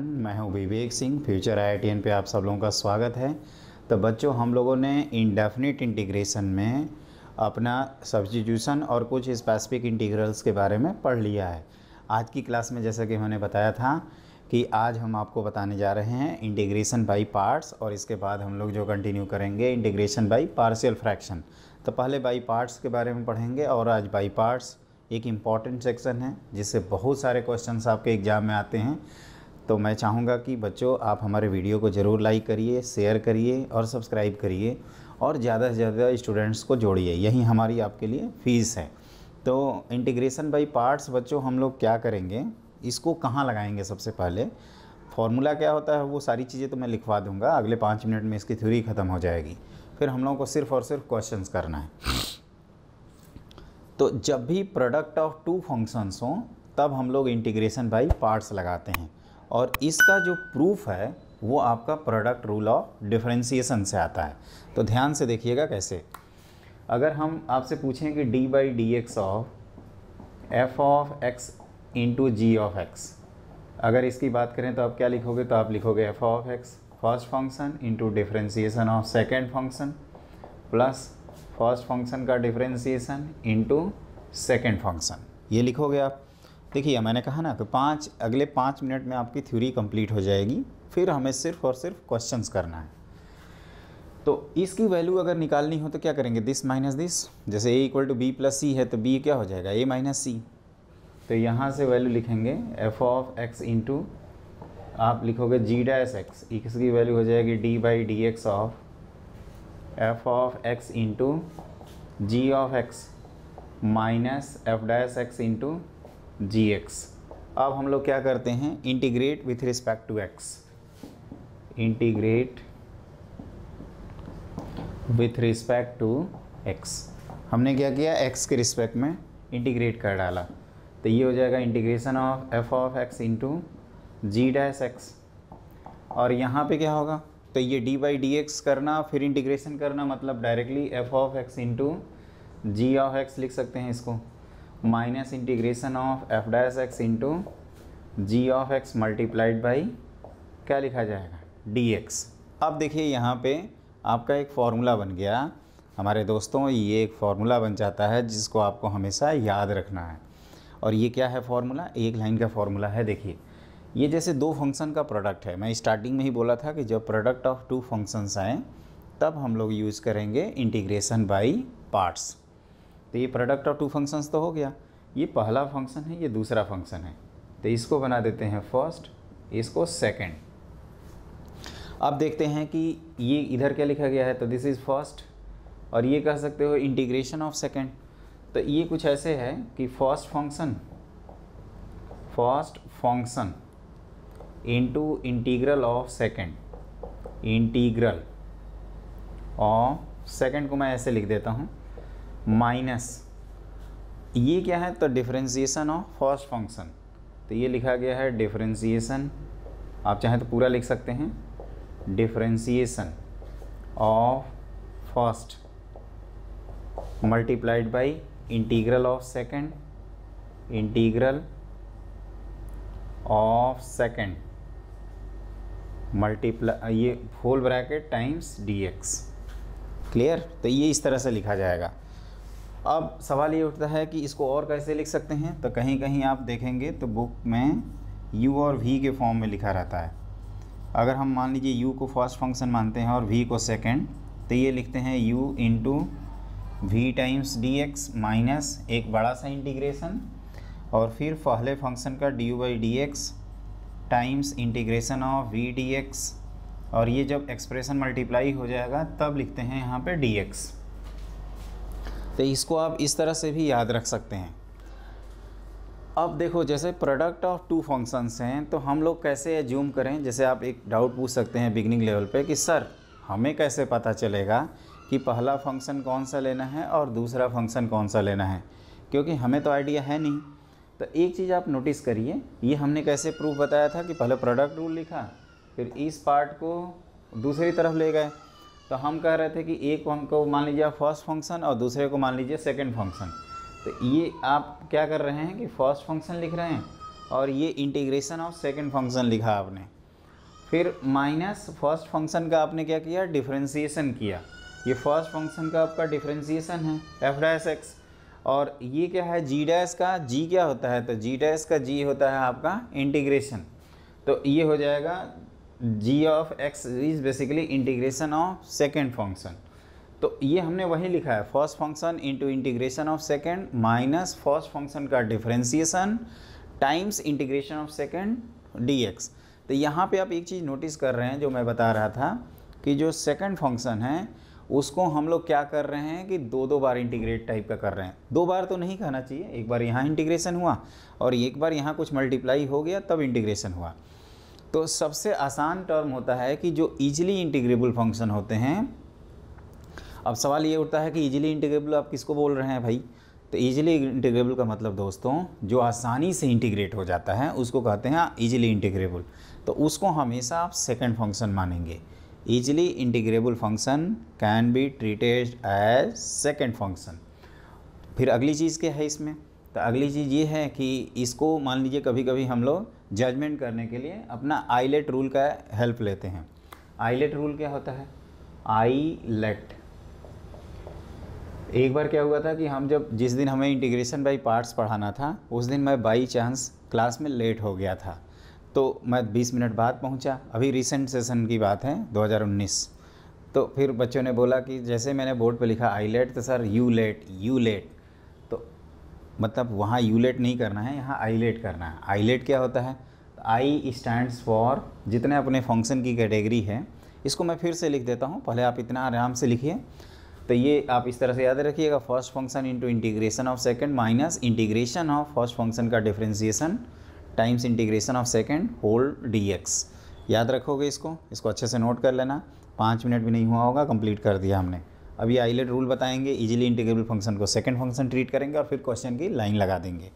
Everyone, मैं हूं Vivek Singh. Future IITN पे आप सब लोगों का स्वागत है। तो बच्चों, हम लोगों ने इंडेफिनिट इंटीग्रेशन में अपना सब्स्टिट्यूशन और कुछ स्पेसिफिक इंटीग्रल्स के बारे में पढ़ लिया है। आज की क्लास में जैसा कि मैंने बताया था कि आज हम आपको बताने जा रहे हैं इंटीग्रेशन बाय पार्ट्स, और इसके बाद हम लोग जो कंटिन्यू करेंगे इंटीग्रेशन बाय पार्शियल फ्रैक्शन। तो पहले बाय पार्ट्स के बारे में पढ़ेंगे, और आज बाय पार्ट्स एक इम्पॉर्टेंट सेक्शन है जिससे बहुत सारे क्वेश्चंस आपके एग्ज़ाम में आते हैं। तो मैं चाहूँगा कि बच्चों आप हमारे वीडियो को ज़रूर लाइक करिए, शेयर करिए और सब्सक्राइब करिए, और ज़्यादा से ज़्यादा स्टूडेंट्स को जोड़िए। यही हमारी आपके लिए फ़ीस है। तो इंटीग्रेशन बाय पार्ट्स बच्चों हम लोग क्या करेंगे, इसको कहाँ लगाएंगे। सबसे पहले फॉर्मूला क्या होता है वो सारी चीज़ें तो मैं लिखवा दूँगा, अगले 5 मिनट में इसकी थ्योरी ख़त्म हो जाएगी। फिर हम लोगों को सिर्फ़ और सिर्फ क्वेश्चंस करना है। तो जब भी प्रोडक्ट ऑफ टू फंक्शंस हों तब हम लोग इंटीग्रेशन बाय पार्ट्स लगाते हैं, और इसका जो प्रूफ है वो आपका प्रोडक्ट रूल ऑफ डिफरेंशिएशन से आता है। तो ध्यान से देखिएगा कैसे। अगर हम आपसे पूछें कि D by D X of F of X into G of X, अगर इसकी बात करें तो आप क्या लिखोगे, तो आप लिखोगे F of x first function into differentiation of second function plus first function का डिफरेंशिएशन इनटू सेकेंड फंक्शन, ये लिखोगे आप। देखिए मैंने कहा ना कि अगले 5 मिनट में आपकी थ्योरी कंप्लीट हो जाएगी, फिर हमें सिर्फ और सिर्फ क्वेश्चंस करना है। तो इसकी वैल्यू अगर निकालनी हो तो क्या करेंगे, दिस माइनस दिस। जैसे a equal to B plus C है तो b क्या हो जाएगा, a माइनस सी। तो यहाँ से वैल्यू लिखेंगे एफ ऑफ एक्स इंटू आप लिखोगे जी डैश एक्स, इसकी वैल्यू हो जाएगी D by D X of F of X into G of X minus F dash X into G X. अब हम लोग क्या करते हैं, integrate with respect to X. Integrate with respect to X, हमने क्या किया, एक्स के रिस्पेक्ट में इंटीग्रेट कर डाला। तो ये हो जाएगा integration of F of X into G dash X, और यहाँ पे क्या होगा, तो ये डी बाई डी एक्स करना फिर इंटीग्रेशन करना, मतलब directly F of X into G of X लिख सकते हैं इसको, minus integration of F dash X into G of X multiplied by क्या लिखा जाएगा, डी एक्स। अब देखिए यहाँ पे आपका एक फार्मूला बन गया हमारे दोस्तों, ये एक फार्मूला बन जाता है जिसको आपको हमेशा याद रखना है। और ये क्या है फार्मूला, एक लाइन का फार्मूला है। देखिए ये जैसे दो फंक्शन का प्रोडक्ट है, मैं स्टार्टिंग में ही बोला था कि जब प्रोडक्ट ऑफ टू फंक्शंस आएँ तब हम लोग यूज़ करेंगे इंटीग्रेशन बाय पार्ट्स। तो ये प्रोडक्ट ऑफ टू फंक्शंस तो हो गया, ये पहला फंक्शन है, ये दूसरा फंक्शन है, तो इसको बना देते हैं फर्स्ट, इसको सेकंड। अब देखते हैं कि ये इधर क्या लिखा गया है, तो दिस इज़ फर्स्ट, और ये कह सकते हो इंटीग्रेशन ऑफ सेकंड। तो ये कुछ ऐसे है कि first function into integral of second, integral of second को मैं ऐसे लिख देता हूँ, माइनस ये क्या है, तो डिफरेंशिएशन ऑफ फर्स्ट फंक्शन। तो ये लिखा गया है डिफरेंशिएशन, आप चाहें तो पूरा लिख सकते हैं, differentiation of first multiplied by integral of second, integral of second multiply ये whole bracket times D X. Clear. तो ये इस तरह से लिखा जाएगा। अब सवाल ये उठता है कि इसको और कैसे लिख सकते हैं, तो कहीं कहीं आप देखेंगे तो बुक में u और v के फॉर्म में लिखा रहता है। अगर हम मान लीजिए u को फर्स्ट फंक्शन मानते हैं और v को सेकंड, तो ये लिखते हैं u into V times D X minus एक बड़ा सा इंटीग्रेशन, और फिर पहले फंक्शन का D U by D X times integration of V D x, और ये जब एक्सप्रेशन मल्टीप्लाई हो जाएगा तब लिखते हैं यहाँ पे डी एक्स। तो इसको आप इस तरह से भी याद रख सकते हैं। अब देखो जैसे प्रोडक्ट ऑफ टू फंक्शंस हैं तो हम लोग कैसे एज्यूम करें, जैसे आप एक डाउट पूछ सकते हैं बिगिनिंग लेवल पे कि सर हमें कैसे पता चलेगा कि पहला फंक्शन कौन सा लेना है और दूसरा फंक्शन कौन सा लेना है, क्योंकि हमें तो आइडिया है नहीं। तो एक चीज़ आप नोटिस करिए, ये हमने कैसे प्रूफ बताया था कि पहले प्रोडक्ट रूल लिखा, फिर इस पार्ट को दूसरी तरफ ले गए। तो हम कह रहे थे कि एक को मान लीजिए आप फर्स्ट फंक्शन और दूसरे को मान लीजिए सेकंड फंक्शन। तो ये आप क्या कर रहे हैं कि फर्स्ट फंक्शन लिख रहे हैं और ये इंटीग्रेशन ऑफ सेकंड फंक्शन लिखा आपने। फिर माइनस फर्स्ट फंक्शन का आपने क्या किया, डिफरेंशिएशन किया। ये फर्स्ट फंक्शन का आपका डिफरेंशिएशन है एफ डैश एक्स, और ये क्या है जी डैश का, जी क्या होता है, तो जी डैश का जी होता है आपका इंटीग्रेशन। तो ये हो जाएगा G of X is basically integration of second function. तो ये हमने वही लिखा है, first function into integration of second minus first function का differentiation times integration of second D X. तो यहाँ पे आप एक चीज़ नोटिस कर रहे हैं जो मैं बता रहा था कि जो सेकंड फंक्शन है उसको हम लोग क्या कर रहे हैं कि दो बार इंटीग्रेट टाइप का कर रहे हैं। दो बार तो नहीं कहना चाहिए, एक बार यहाँ इंटीग्रेशन हुआ और एक बार यहाँ कुछ मल्टीप्लाई हो गया तब इंटीग्रेशन हुआ। तो सबसे आसान टर्म होता है कि जो ईजिली इंटीग्रेबल फंक्शन होते हैं। अब सवाल ये उठता है कि ईजिली इंटीग्रेबल आप किसको बोल रहे हैं भाई, तो ईजिली इंटीग्रेबल का मतलब दोस्तों जो आसानी से इंटीग्रेट हो जाता है उसको कहते हैं ईजिली इंटीग्रेबल। तो उसको हमेशा आप सेकंड फंक्शन मानेंगे। Easily integrable function can be treated as second function. फिर अगली चीज़ क्या है इसमें, तो अगली चीज़ ये है कि इसको मान लीजिए कभी कभी हम लोग जजमेंट करने के लिए अपना आईलेट रूल का हेल्प लेते हैं। आईलेट रूल क्या होता है, आईलेट। एक बार क्या हुआ था कि हम जिस दिन हमें इंटीग्रेशन बाई पार्ट्स पढ़ाना था उस दिन मैं बाई चांस क्लास में लेट हो गया था, तो मैं 20 मिनट बाद पहुंचा। अभी रिसेंट सेशन की बात है 2019। तो फिर बच्चों ने बोला कि जैसे मैंने बोर्ड पे लिखा आई लेट, तो सर यू लेट, तो मतलब वहाँ यू लेट नहीं करना है, यहाँ आई लेट करना है। आई लेट क्या होता है, आई स्टैंड्स फॉर जितने अपने फंक्शन की कैटेगरी है। इसको मैं फिर से लिख देता हूँ, पहले आप इतना आराम से लिखिए। तो ये आप इस तरह से याद रखिएगा, first function into integration of second minus integration of first function का differentiation times integration of second whole D X. याद रखोगे इसको अच्छे से नोट कर लेना। 5 मिनट भी नहीं हुआ होगा, कंप्लीट कर दिया हमने। अब ये आईलेट रूल बताएंगे, इजीली इंटीग्रेबल फंक्शन को सेकंड फंक्शन ट्रीट करेंगे और फिर क्वेश्चन की लाइन लगा देंगे।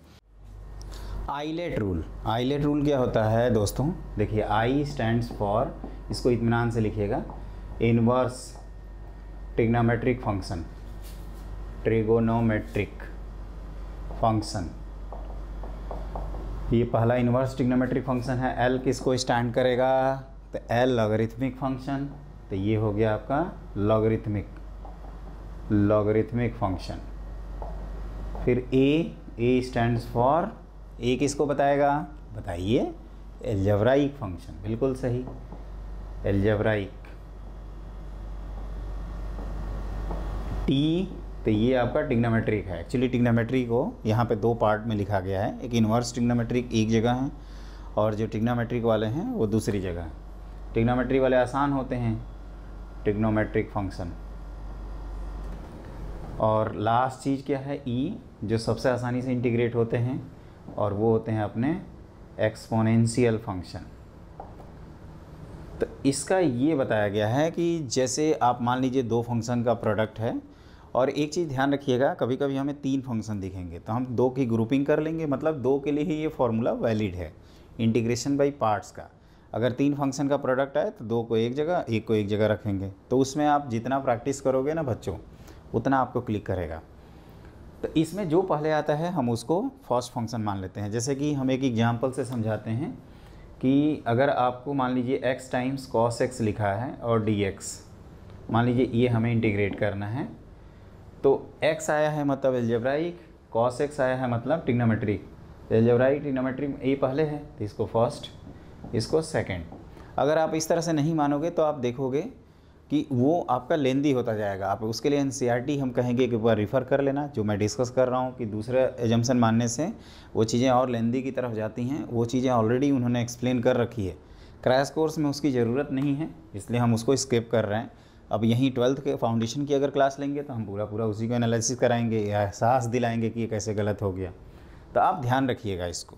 आईलेट रूल क्या होता है दोस्तों, देखिए आई स्टैंड्स फॉर, इसको इत्मीनान से लिखिएगा, inverse trigonometric function, trigonometric function. ये पहला इन्वर्स ट्रिग्नोमेट्रिक फंक्शन है। एल किसको स्टैंड करेगा, तो एल लॉगरिथमिक फंक्शन, तो ये हो गया आपका लॉगरिथमिक फंक्शन। फिर ए स्टैंड्स फॉर, ए किसको बताएगा, बताइए, एल्जेब्राइक फंक्शन, बिल्कुल सही, एल्जेब्राइक। टी, तो ये आपका ट्रिग्नोमेट्रिक है। एक्चुअली ट्रिग्नोमेट्री को यहाँ पे 2 पार्ट में लिखा गया है, एक इन्वर्स ट्रिग्नोमेट्रिक एक जगह है और जो ट्रिग्नोमेट्रिक वाले हैं वो दूसरी जगह है। ट्रिग्नोमेट्री वाले आसान होते हैं, ट्रिग्नोमेट्रिक फंक्शन। और लास्ट चीज़ क्या है, ई, जो सबसे आसानी से इंटीग्रेट होते हैं और वो होते हैं अपने एक्सपोनेंशियल फंक्शन। तो इसका ये बताया गया है कि जैसे आप मान लीजिए 2 फंक्शन का प्रोडक्ट है, और एक चीज़ ध्यान रखिएगा, कभी कभी हमें 3 फंक्शन दिखेंगे तो हम 2 की ग्रुपिंग कर लेंगे, मतलब 2 के लिए ही ये फॉर्मूला वैलिड है इंटीग्रेशन बाई पार्ट्स का। अगर 3 फंक्शन का प्रोडक्ट है तो 2 को एक जगह, 1 को एक जगह रखेंगे। तो उसमें आप जितना प्रैक्टिस करोगे ना बच्चों, उतना आपको क्लिक करेगा। तो इसमें जो पहले आता है हम उसको फर्स्ट फंक्शन मान लेते हैं। जैसे कि हम एक एग्जाम्पल से समझाते हैं कि अगर आपको मान लीजिए x टाइम्स कॉस x लिखा है और dx, मान लीजिए ये हमें इंटीग्रेट करना है, तो x आया है मतलब एल्जेब्राइक, cos x आया है मतलब ट्रिग्नोमेट्रिक। एल्जेब्राइक ट्रिग्नोमेट्रिक ए पहले है तो इसको फर्स्ट, इसको सेकंड। अगर आप इस तरह से नहीं मानोगे तो आप देखोगे कि वो आपका लेंदी होता जाएगा। आप उसके लिए एनसीईआरटी हम कहेंगे कि एक बार रिफ़र कर लेना, जो मैं डिस्कस कर रहा हूँ कि दूसरे एजम्पशन मानने से वो चीज़ें और लेंदी की तरफ जाती हैं। वो चीज़ें ऑलरेडी उन्होंने एक्सप्लेन कर रखी है, क्रैश कोर्स में उसकी ज़रूरत नहीं है, इसलिए हम उसको स्किप कर रहे हैं। अब यहीं 12th के फाउंडेशन की अगर क्लास लेंगे तो हम पूरा उसी को एनालिसिस कराएंगे, एहसास दिलाएंगे कि ये कैसे गलत हो गया। तो आप ध्यान रखिएगा इसको,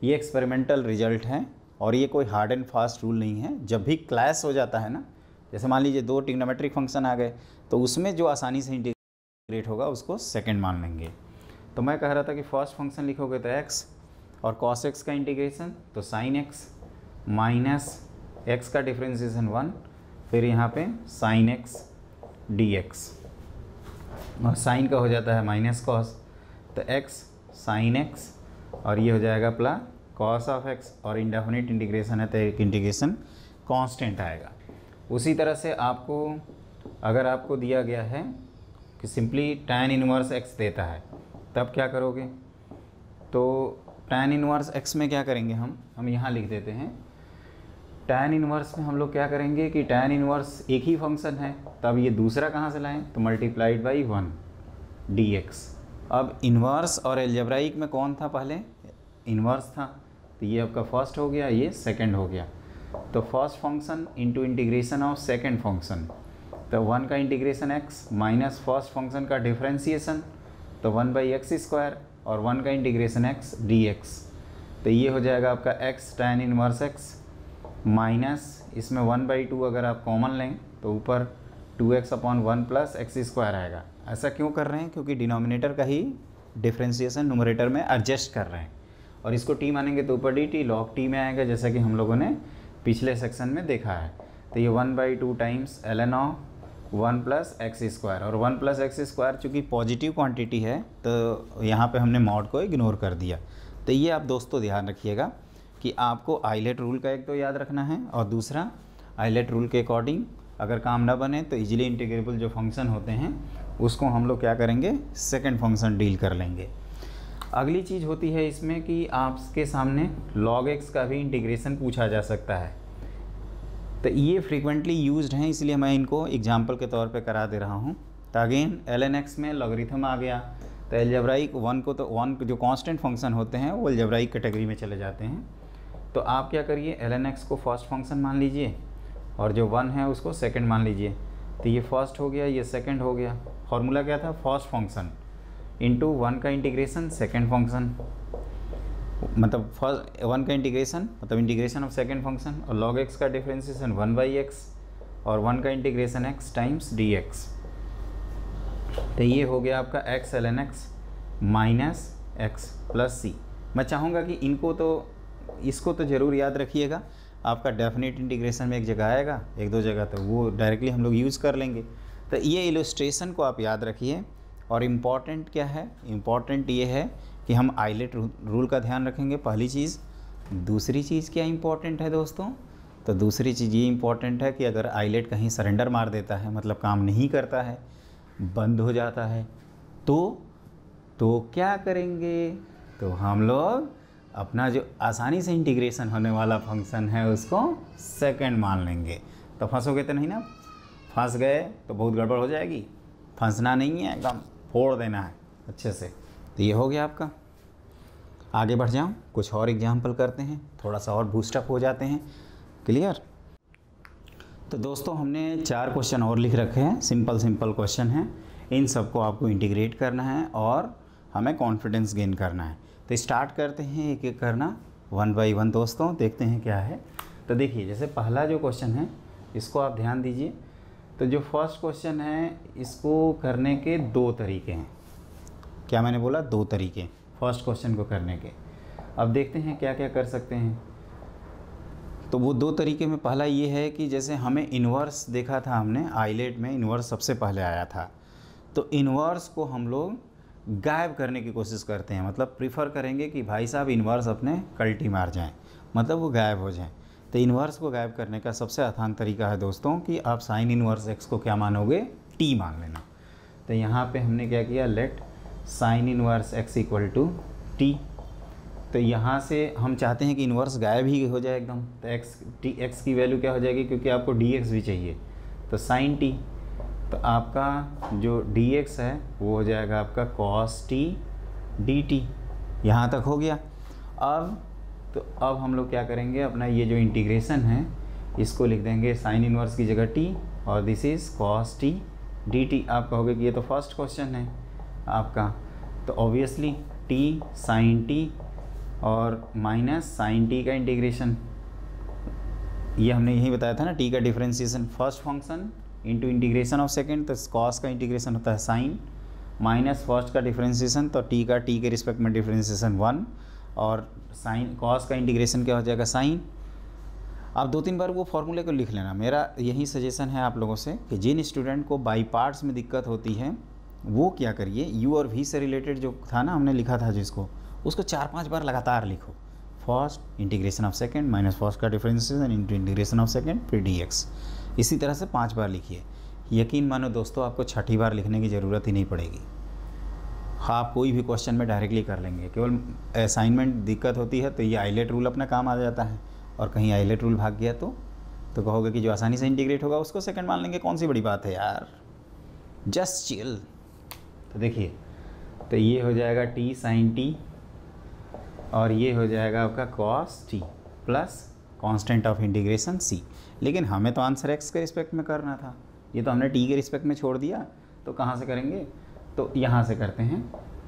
ये एक्सपेरिमेंटल रिजल्ट है और ये कोई हार्ड एंड फास्ट रूल नहीं है। जब भी क्लैश हो जाता है ना, जैसे मान लीजिए 2 ट्रिग्नोमेट्रिक फंक्शन आ गए, तो उसमें जो आसानी से इंटीग्रेट होगा उसको सेकंड मान लेंगे। तो मैं कह रहा था कि फर्स्ट फंक्शन लिखोगे तो x, और cos x का इंटीग्रेशन तो sin x, माइनस x का डिफरेंशिएशन 1, फिर यहाँ पे sin x dx, और साइन का हो जाता है माइनस कॉस, तो x sin x और ये हो जाएगा प्लस कॉस ऑफ एक्स, और इंडेफिनिट इंटीग्रेशन है तो एक इंटीग्रेशन कांस्टेंट आएगा। उसी तरह से आपको अगर आपको दिया गया है कि सिंपली tan इनवर्स x देता है, तब क्या करोगे? तो tan इनवर्स x में क्या करेंगे हम यहाँ लिख देते हैं। tan इनवर्स में हम लोग क्या करेंगे कि tan इनवर्स एक ही फंक्शन है, तब ये दूसरा कहाँ से लाएं? तो मल्टीप्लाइड बाई 1 dx। अब इन्वर्स और एल्जेब्राइक में कौन था पहले? इन्वर्स था, तो ये आपका फर्स्ट हो गया, ये सेकंड हो गया। तो first function into integration of second function, तो 1 का integration x minus first function का डिफ्रेंसीसन, तो 1/x² और 1 का इंटीग्रेशन x dx। तो ये हो जाएगा आपका x tan inverse x minus इसमें 1/2 अगर आप कॉमन लें तो ऊपर 2x/1 प्लस x² आएगा। ऐसा क्यों कर रहे हैं? क्योंकि डिनोमिनेटर का ही डिफ्रेंसीसन न्यूमरेटर में एडजस्ट कर रहे हैं, और इसको t मानेंगे तो ऊपर dt log t में आएगा, जैसा कि हम लोगों ने पिछले सेक्शन में देखा है। तो ये 1/2 times ln of 1 plus x², और 1 प्लस x² चूँकि पॉजिटिव क्वांटिटी है तो यहाँ पे हमने मॉड को इग्नोर कर दिया। तो ये आप दोस्तों ध्यान रखिएगा कि आपको आइलेट रूल का एक तो याद रखना है, और दूसरा आइलेट रूल के अकॉर्डिंग अगर काम ना बने तो इजीली इंटीग्रेबल जो फंक्शन होते हैं उसको हम लोग क्या करेंगे? सेकंड फंक्शन डील कर लेंगे। अगली चीज़ होती है इसमें कि आपके सामने log x का भी इंटीग्रेशन पूछा जा सकता है। तो ये फ्रीक्वेंटली यूज्ड हैं, इसलिए मैं इनको एग्जांपल के तौर पे करा दे रहा हूँ। तो अगेन ln x में लॉगरिथम आ गया, तो एल्जेब्राइक 1 को, तो 1 जो कांस्टेंट फंक्शन होते हैं वो एल्जेब्राइक कैटेगरी में चले जाते हैं। तो आप क्या करिए, ln x को फर्स्ट फंक्शन मान लीजिए और जो 1 है उसको सेकंड मान लीजिए। तो ये फर्स्ट हो गया, ये सेकंड हो गया। फॉर्मूला क्या था? फर्स्ट फंक्शन इंटू 1 का इंटीग्रेशन सेकंड फंक्शन, मतलब फर्स्ट 1 का इंटीग्रेशन मतलब इंटीग्रेशन ऑफ सेकंड फंक्शन, और log x का डिफ्रेंसीसन 1/x और 1 का इंटीग्रेशन x टाइम्स dx। तो ये हो गया आपका x ln x minus x plus c। मैं चाहूँगा कि इसको तो ज़रूर याद रखिएगा। आपका डेफिनेट इंटीग्रेशन में एक जगह आएगा, एक दो जगह, तो वो डायरेक्टली हम लोग यूज़ कर लेंगे। तो ये इलस्ट्रेशन को आप याद रखिए। और इम्पॉर्टेंट क्या है? इम्पॉर्टेंट ये है कि हम आइलेट रूल का ध्यान रखेंगे, पहली चीज़। दूसरी चीज़ क्या इम्पॉर्टेंट है दोस्तों? तो दूसरी चीज़ ये इम्पॉर्टेंट है कि अगर आइलेट कहीं सरेंडर मार देता है, मतलब काम नहीं करता है, बंद हो जाता है, तो क्या करेंगे? तो हम लोग अपना जो आसानी से इंटीग्रेशन होने वाला फंक्शन है उसको सेकंड मान लेंगे। तो फंसोगे तो नहीं ना? फंस गए तो बहुत गड़बड़ हो जाएगी। फंसना नहीं है, एकदम फोड़ देना है अच्छे से। तो ये हो गया आपका। आगे बढ़ जाऊँ, कुछ और एग्जाम्पल करते हैं, थोड़ा सा और बूस्टअप हो जाते हैं। क्लियर? तो दोस्तों हमने 4 क्वेश्चन और लिख रखे हैं, सिंपल क्वेश्चन हैं। इन सबको आपको इंटीग्रेट करना है और हमें कॉन्फिडेंस गेन करना है। तो स्टार्ट करते हैं एक एक करना 1 बाई 1 दोस्तों, देखते हैं क्या है। तो देखिए, जैसे पहला जो क्वेश्चन है इसको आप ध्यान दीजिए। तो जो फर्स्ट क्वेश्चन है इसको करने के 2 तरीके हैं। क्या मैंने बोला? 2 तरीके फर्स्ट क्वेश्चन को करने के। अब देखते हैं क्या क्या कर सकते हैं। तो वो 2 तरीके में पहला ये है कि जैसे हमें इन्वर्स देखा था हमने, आइलेट में इन्वर्स सबसे पहले आया था। तो इन्वर्स को हम लोग गायब करने की कोशिश करते हैं, मतलब प्रीफर करेंगे कि भाई साहब इन्वर्स अपने कल्टी मार जाएं, मतलब वो गायब हो जाएं। तो इन्वर्स को गायब करने का सबसे आसान तरीका है दोस्तों कि आप साइन इन्वर्स x को क्या मानोगे? t मान लेना। तो यहाँ पे हमने क्या किया, let sine inverse x equal to t। तो यहाँ से हम चाहते हैं कि इन्वर्स गायब ही हो जाए एकदम। तो x की वैल्यू क्या हो जाएगी, क्योंकि आपको dx भी चाहिए, तो साइन t। तो आपका जो dx है वो हो जाएगा आपका cos t dt। यहाँ तक हो गया। अब हम लोग क्या करेंगे, अपना ये जो इंटीग्रेशन है इसको लिख देंगे साइन इन्वर्स की जगह t, और this is cos t dt। आप कहोगे कि ये तो फर्स्ट क्वेश्चन है आपका, तो ऑब्वियसली t साइन t और माइनस साइन t का इंटीग्रेशन, ये हमने यही बताया था ना, t का differentiation first function into integration of second, तो cos का इंटीग्रेशन होता है साइन, माइनस फर्स्ट का डिफ्रेंसीसन, तो t का t के रिस्पेक्ट में डिफ्रेंसीसन 1, और साइन cos का इंटीग्रेशन क्या हो जाएगा, साइन। आप 2-3 बार वो फॉर्मूले को लिख लेना। मेरा यही सजेशन है आप लोगों से कि जिन स्टूडेंट को बाई पार्ट्स में दिक्कत होती है वो क्या करिए, u और v से रिलेटेड जो था ना हमने लिखा था जिसको, उसको 4-5 बार लगातार लिखो first integration of second minus first का differentiation into integration of second फिर dx। इसी तरह से 5 बार लिखिए। यकीन मानो दोस्तों, आपको छठी बार लिखने की ज़रूरत ही नहीं पड़ेगी। हाँ, आप कोई भी क्वेश्चन में डायरेक्टली कर लेंगे। केवल असाइनमेंट दिक्कत होती है तो ये आइलेट रूल अपना काम आ जाता है, और कहीं आइलेट रूल भाग गया तो कहोगे कि जो आसानी से इंटीग्रेट होगा उसको सेकंड मान लेंगे। कौन सी बड़ी बात है यार, जस्ट चिल। तो देखिए, तो ये हो जाएगा t sin t और ये हो जाएगा आपका cos t plus constant of integration c। लेकिन हमें तो आंसर x के रिस्पेक्ट में करना था, ये तो हमने t के रिस्पेक्ट में छोड़ दिया। तो कहाँ से करेंगे, तो यहाँ से करते हैं।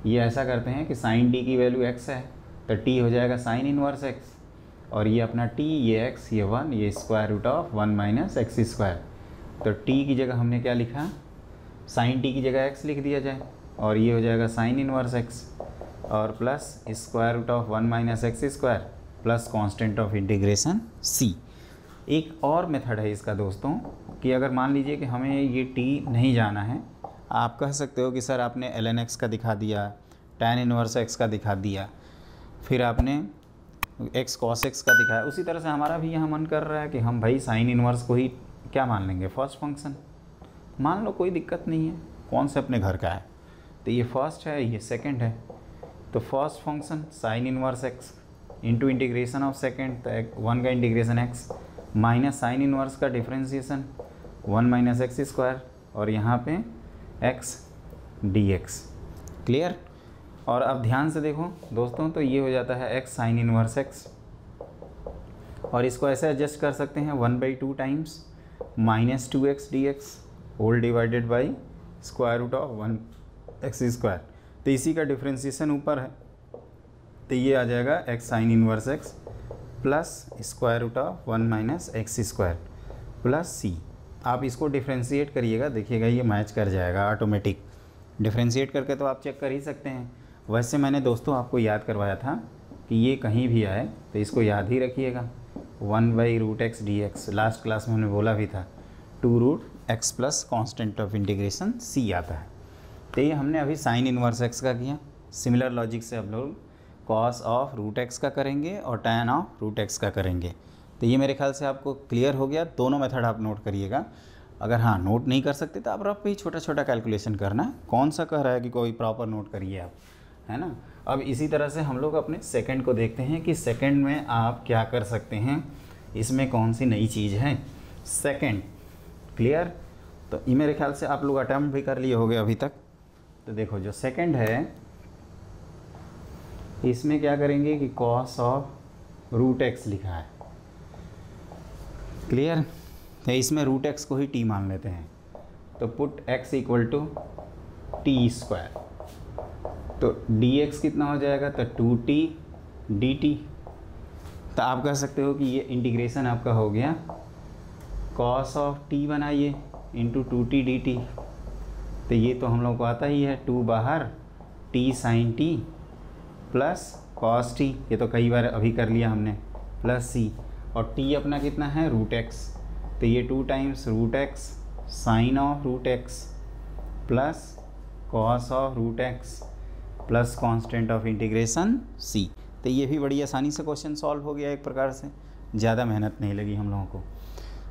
ये ऐसा करते हैं कि sin t की वैल्यू x है तो t हो जाएगा sin इनवर्स x, और ये अपना t, ये x, ये 1, ये square root of 1 minus x square. तो t की जगह हमने क्या लिखा, sin t की जगह x लिख दिया जाए, और ये हो जाएगा sin इनवर्स x और plus square root of 1 minus x square plus constant of integration c। एक और मेथड है इसका दोस्तों, कि अगर मान लीजिए कि हमें ये t नहीं जाना है, आप कह सकते हो कि सर आपने ln x का दिखा दिया, tan इनवर्स x का दिखा दिया, फिर आपने x cos x का दिखाया। उसी तरह से हमारा भी यहाँ मन कर रहा है कि हम भाई साइन इनवर्स को ही क्या मान लेंगे, फर्स्ट फंक्शन मान लो, कोई दिक्कत नहीं है, कौन से अपने घर का है। तो ये फर्स्ट है, ये सेकंड है, तो first function sine inverse x into integration of second, तो 1 का integration x minus sine inverse का डिफ्रेंशिएशन 1 माइनस एक्स स्क्वायर, और यहाँ पे x dx। क्लियर। और अब ध्यान से देखो दोस्तों, तो ये हो जाता है x साइन इनवर्स x, और इसको ऐसे एडजस्ट कर सकते हैं 1/2 times minus 2x dx whole divided by square root of 1 X square. तो इसी का डिफ्रेंशिएशन ऊपर है, तो ये आ जाएगा x sine inverse x plus square root of 1 minus x square plus c। आप इसको डिफ्रेंशिएट करिएगा, देखिएगा ये मैच कर जाएगा ऑटोमेटिक। डिफ्रेंशिएट करके तो आप चेक कर ही सकते हैं। वैसे मैंने दोस्तों आपको याद करवाया था कि ये कहीं भी आए तो इसको याद ही रखिएगा, 1/√x dx। लास्ट क्लास में हमने बोला भी था 2√x plus constant of integration c आता है। तो ये हमने अभी साइन इनवर्स x का किया। सिमिलर लॉजिक से हम लोग कॉस ऑफ √x का करेंगे और टैन ऑफ √x का करेंगे। तो ये मेरे ख्याल से आपको क्लियर हो गया। दोनों मेथड आप नोट करिएगा। अगर हाँ नोट नहीं कर सकते तो आप रफ पे ही छोटा छोटा कैलकुलेशन करना है। कौन सा कह रहा है कि कोई प्रॉपर नोट करिए आप, है ना। अब इसी तरह से हम लोग अपने सेकंड को देखते हैं कि सेकंड में आप क्या कर सकते हैं, इसमें कौन सी नई चीज़ है सेकंड। क्लियर। तो ये मेरे ख्याल से आप लोग अटैम्प्ट भी कर लिए होंगे अभी तक। तो देखो जो सेकंड है इसमें क्या करेंगे कि कॉस ऑफ √x लिखा है। क्लियर। तो इसमें √x को ही t मान लेते हैं, तो put x equal to t square. तो dx कितना हो जाएगा, तो 2t dt। तो आप कह सकते हो कि ये इंटीग्रेशन आपका हो गया cos ऑफ t बनाइए इंटू 2t dt। तो ये तो हम लोग को आता ही है, 2 बाहर t sin t plus cos t, ये तो कई बार अभी कर लिया हमने, प्लस c, और t अपना कितना है √x। तो ये 2 times √x sine of √x plus cos of √x plus constant of integration c। तो ये भी बड़ी आसानी से क्वेश्चन सॉल्व हो गया एक प्रकार से, ज़्यादा मेहनत नहीं लगी हम लोगों को।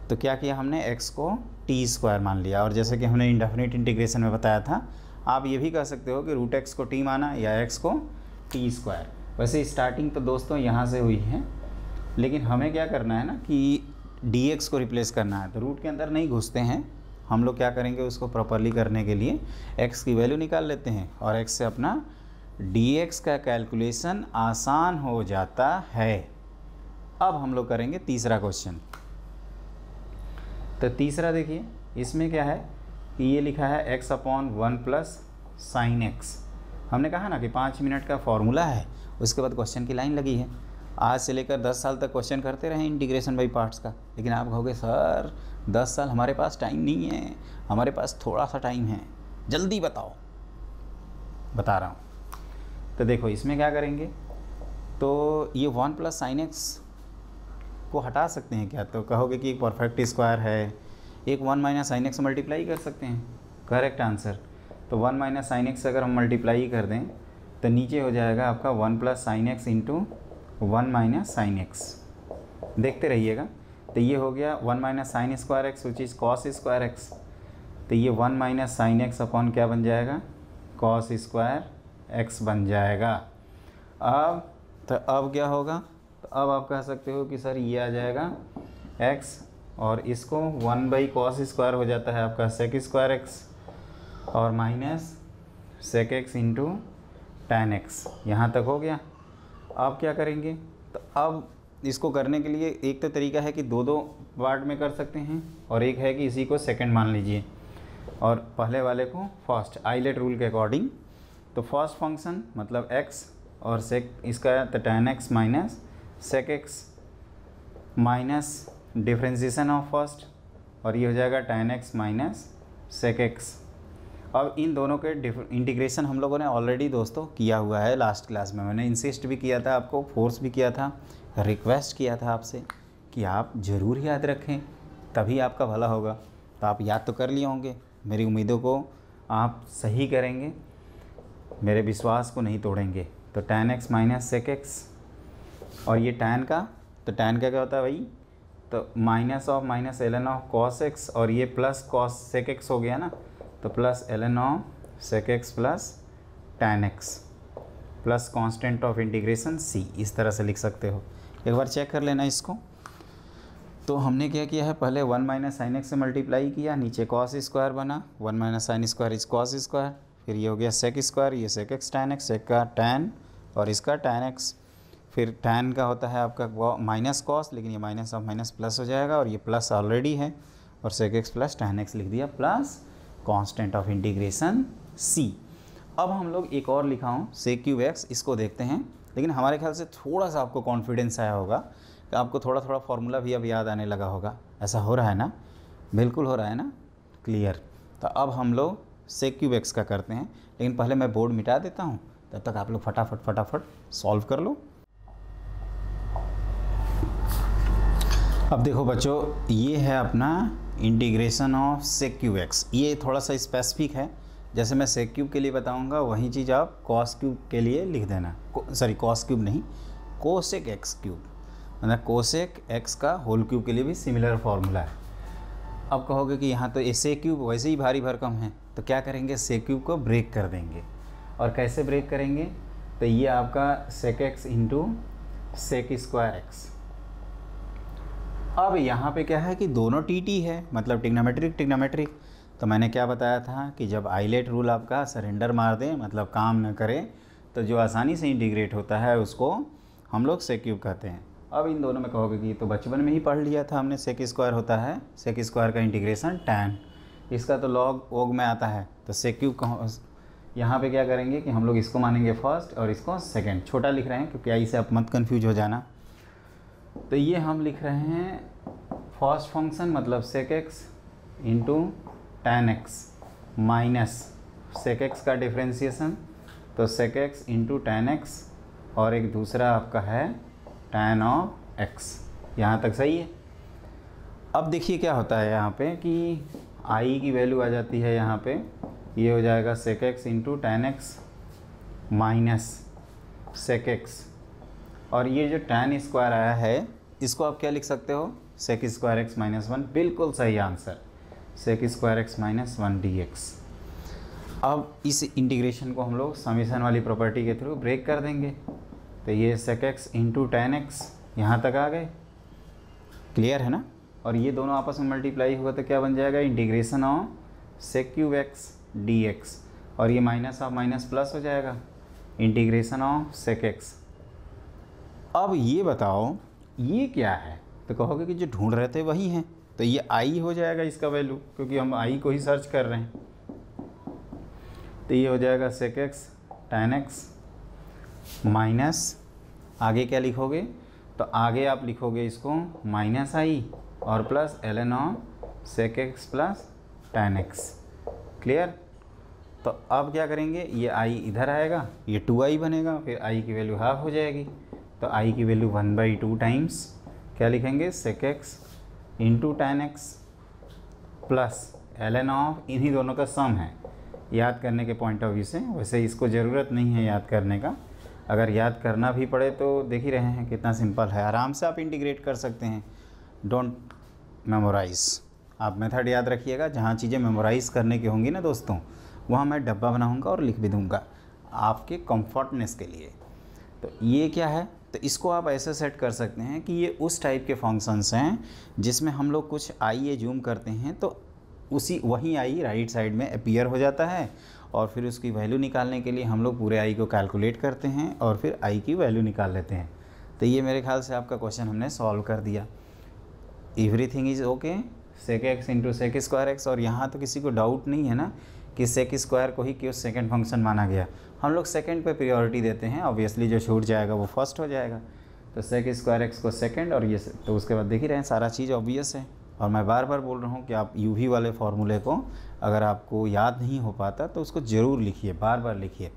तो क्या किया हमने, x को t स्क्वायर मान लिया, और जैसे कि हमने इंडेफिनिट इंटीग्रेशन में बताया था, आप ये भी कह सकते हो कि √x को t माना या x को t स्क्वायर। वैसे स्टार्टिंग तो दोस्तों यहाँ से हुई है, लेकिन हमें क्या करना है ना कि dx को रिप्लेस करना है। तो रूट के अंदर नहीं घुसते हैं हम लोग, क्या करेंगे उसको प्रॉपरली करने के लिए x की वैल्यू निकाल लेते हैं, और x से अपना dx का कैलकुलेशन आसान हो जाता है। अब हम लोग करेंगे तीसरा क्वेश्चन। तो तीसरा देखिए, इसमें क्या है कि ये लिखा है x/1 प्लस साइन x। हमने कहा ना कि 5 मिनट का फॉर्मूला है, उसके बाद क्वेश्चन की लाइन लगी है। आज से लेकर 10 साल तक क्वेश्चन करते रहे इंटीग्रेशन बाई पार्ट्स का, लेकिन आप कहोगे सर 10 साल हमारे पास टाइम नहीं है, हमारे पास थोड़ा सा टाइम है, जल्दी बताओ। बता रहा हूँ। तो देखो इसमें क्या करेंगे, तो ये 1 प्लस साइन x को हटा सकते हैं क्या, तो कहोगे कि एक परफेक्ट स्क्वायर है, एक 1 माइनस साइन x मल्टीप्लाई कर सकते हैं। Correct answer. तो 1 माइनस साइन x अगर हम मल्टीप्लाई कर दें तो नीचे हो जाएगा आपका 1 plus sign x into 1 minus sine x, देखते रहिएगा। तो ये हो गया 1 minus sine square x which is cos square x. तो ये 1 माइनस साइन एक्स अपॉन क्या बन जाएगा, कॉस स्क्वायर एक्स बन जाएगा। अब क्या होगा, तो अब आप कह सकते हो कि सर ये आ जाएगा एक्स, और इसको 1 बाई कॉस स्क्वायर हो जाता है आपका सेक स्क्वायर एक्स, और minus sec x into tan x, यहाँ तक हो गया। अब क्या करेंगे, तो अब इसको करने के लिए एक तो तरीका है कि दो दो पार्ट में कर सकते हैं, और एक है कि इसी को सेकंड मान लीजिए और पहले वाले को फर्स्ट, आइलेट रूल के अकॉर्डिंग। तो फर्स्ट फंक्शन मतलब x और सेक इसका तो tan x minus sec x minus differentiation of first, और ये हो जाएगा tan x minus sec x. अब इन दोनों के इंटीग्रेशन हम लोगों ने ऑलरेडी दोस्तों किया हुआ है लास्ट क्लास में। मैंने इंसिस्ट भी किया था, आपको फोर्स भी किया था, रिक्वेस्ट किया था आपसे कि आप ज़रूर याद रखें, तभी आपका भला होगा। तो आप याद तो कर लिए होंगे, मेरी उम्मीदों को आप सही करेंगे, मेरे विश्वास को नहीं तोड़ेंगे। तो tan x minus sec x, और ये टैन का, तो टैन का क्या होता है भाई, तो minus of minus L N of cos x, और ये प्लस कॉस सेक एक्स हो गया ना, तो plus L N of sec x plus tan x plus constant of integration C, इस तरह से लिख सकते हो। एक बार चेक कर लेना इसको। तो हमने क्या किया है, पहले 1 माइनस साइन एक्स से मल्टीप्लाई किया, नीचे कॉस स्क्वायर बना, 1 minus sine square is cos square, फिर ये हो गया सेक स्क्वायर, ये सेक एक्स टैन एक्स, सेक का टैन और इसका टैन एक्स, फिर टैन का होता है आपका माइनस कॉस, लेकिन ये माइनस ऑफ माइनस प्लस हो जाएगा, और ये प्लस ऑलरेडी है, और sec x plus tan x लिख दिया प्लस कांस्टेंट ऑफ इंटीग्रेशन सी। अब हम लोग एक और लिखा हूँ सेक क्यूब एक्स, इसको देखते हैं। लेकिन हमारे ख्याल से थोड़ा सा आपको कॉन्फिडेंस आया होगा कि आपको थोड़ा थोड़ा फार्मूला भी अब याद आने लगा होगा। ऐसा हो रहा है ना, बिल्कुल हो रहा है ना, क्लियर। तो अब हम लोग सेक क्यूब एक्स का करते हैं, लेकिन पहले मैं बोर्ड मिटा देता हूँ, तब तक आप लोग फटाफट सॉल्व कर लो। अब देखो बच्चों, ये है अपना integration of sec cube x. ये थोड़ा सा स्पेसिफिक है, जैसे मैं सेक क्यूब के लिए बताऊंगा वही चीज़ आप कॉस क्यूब के लिए लिख देना। सॉरी कॉस क्यूब नहीं, कोसेक एक्स क्यूब, मतलब कोसेक एक्स का होल क्यूब के लिए भी सिमिलर फार्मूला है। अब कहोगे कि यहाँ तो सेक क्यूब वैसे ही भारी भरकम है, तो क्या करेंगे, सेक क्यूब को ब्रेक कर देंगे। और कैसे ब्रेक करेंगे, तो ये आपका sec x into sec square x. अब यहाँ पे क्या है कि दोनों टी है, मतलब टिग्नोमेट्रिक। तो मैंने क्या बताया था कि जब आइलेट रूल आपका सरेंडर मार दे, मतलब काम न करे, तो जो आसानी से इंटीग्रेट होता है उसको हम लोग सेक क्यूब कहते हैं। अब इन दोनों में कहोगे कि तो बचपन में ही पढ़ लिया था हमने, सेक स्क्वायर होता है, सेक स्क्वायर का इंटीग्रेशन टैन, इसका तो लॉग ओग में आता है। तो सेक क्यूब यहाँ पे क्या करेंगे कि हम लोग इसको मानेंगे फर्स्ट और इसको सेकेंड। छोटा लिख रहे हैं क्योंकि आई से आप मत कन्फ्यूज हो जाना। तो ये हम लिख रहे हैं फर्स्ट फंक्शन मतलब sec x into tan x minus sec x का डिफ्रेंसिएशन, तो sec x into tan x, और एक दूसरा आपका है टैन ऑफ एक्स। यहाँ तक सही है। अब देखिए क्या होता है यहाँ पे कि आई की वैल्यू आ जाती है यहाँ पे, ये हो जाएगा sec x into tan x minus sec x, और ये जो टैन स्क्वायर आया है इसको आप क्या लिख सकते हो, सेक स्क्वायर एक्स माइनस 1, बिल्कुल सही answer, sec square x minus 1 d x. अब इस इंटीग्रेशन को हम लोग समीशन वाली प्रॉपर्टी के थ्रू ब्रेक कर देंगे। तो ये sec x into tan x यहाँ तक आ गए, क्लियर है ना। और ये दोनों आपस में मल्टीप्लाई हुआ तो क्या बन जाएगा, integration of sec cube x D x, और ये माइनस ऑफ माइनस प्लस हो जाएगा, इंटीग्रेशन ऑफ सेक एक्स। अब ये बताओ ये क्या है, तो कहोगे कि जो ढूंढ रहे थे वही हैं, तो ये आई हो जाएगा इसका वैल्यू, क्योंकि हम आई को ही सर्च कर रहे हैं। तो ये हो जाएगा sec x tan x minus, आगे क्या लिखोगे, तो आगे आप लिखोगे इसको माइनस आई और plus L N of sec x plus tan x, clear. तो अब क्या करेंगे, ये आई इधर आएगा, ये 2i बनेगा, फिर आई की वैल्यू हाफ हो जाएगी, तो आई की वैल्यू 1/2 टाइम्स क्या लिखेंगे, sec x into tan x plus L N of, इन्हीं दोनों का सम है याद करने के पॉइंट ऑफ व्यू से। वैसे इसको ज़रूरत नहीं है याद करने का, अगर याद करना भी पड़े तो देख ही रहे हैं कितना सिंपल है, आराम से आप इंटीग्रेट कर सकते हैं। डोंट मेमोराइज़, आप मेथड याद रखिएगा। जहाँ चीज़ें मेमोराइज़ करने की होंगी ना दोस्तों, वहाँ मैं डब्बा बनाऊँगा और लिख भी दूँगा आपके कंफर्टनेस के लिए। तो ये क्या है, तो इसको आप ऐसे सेट कर सकते हैं कि ये उस टाइप के फंक्शंस हैं जिसमें हम लोग कुछ आई जूम करते हैं तो वही आई राइट साइड में अपीयर हो जाता है, और फिर उसकी वैल्यू निकालने के लिए हम लोग पूरे आई को कैलकुलेट करते हैं और फिर आई की वैल्यू निकाल लेते हैं। तो ये मेरे ख्याल से आपका क्वेश्चन हमने सॉल्व कर दिया। Everything is okay, sec x into sec square x. और यहाँ तो किसी को डाउट नहीं है ना कि सेक स्क्वायर को ही क्यों सेकंड फंक्शन माना गया। हम लोग सेकंड पे प्रायोरिटी देते हैं, ऑब्वियसली जो छूट जाएगा वो फर्स्ट हो जाएगा। तो सेक स्क्वायर एक्स को सेकंड और ये तो उसके बाद देख ही रहे हैं सारा चीज़ ऑब्वियस है। और मैं बार बार बोल रहा हूँ कि आप यूवी वाले फार्मूले को अगर आपको याद नहीं हो पाता तो उसको ज़रूर लिखिए, बार बार लिखिए।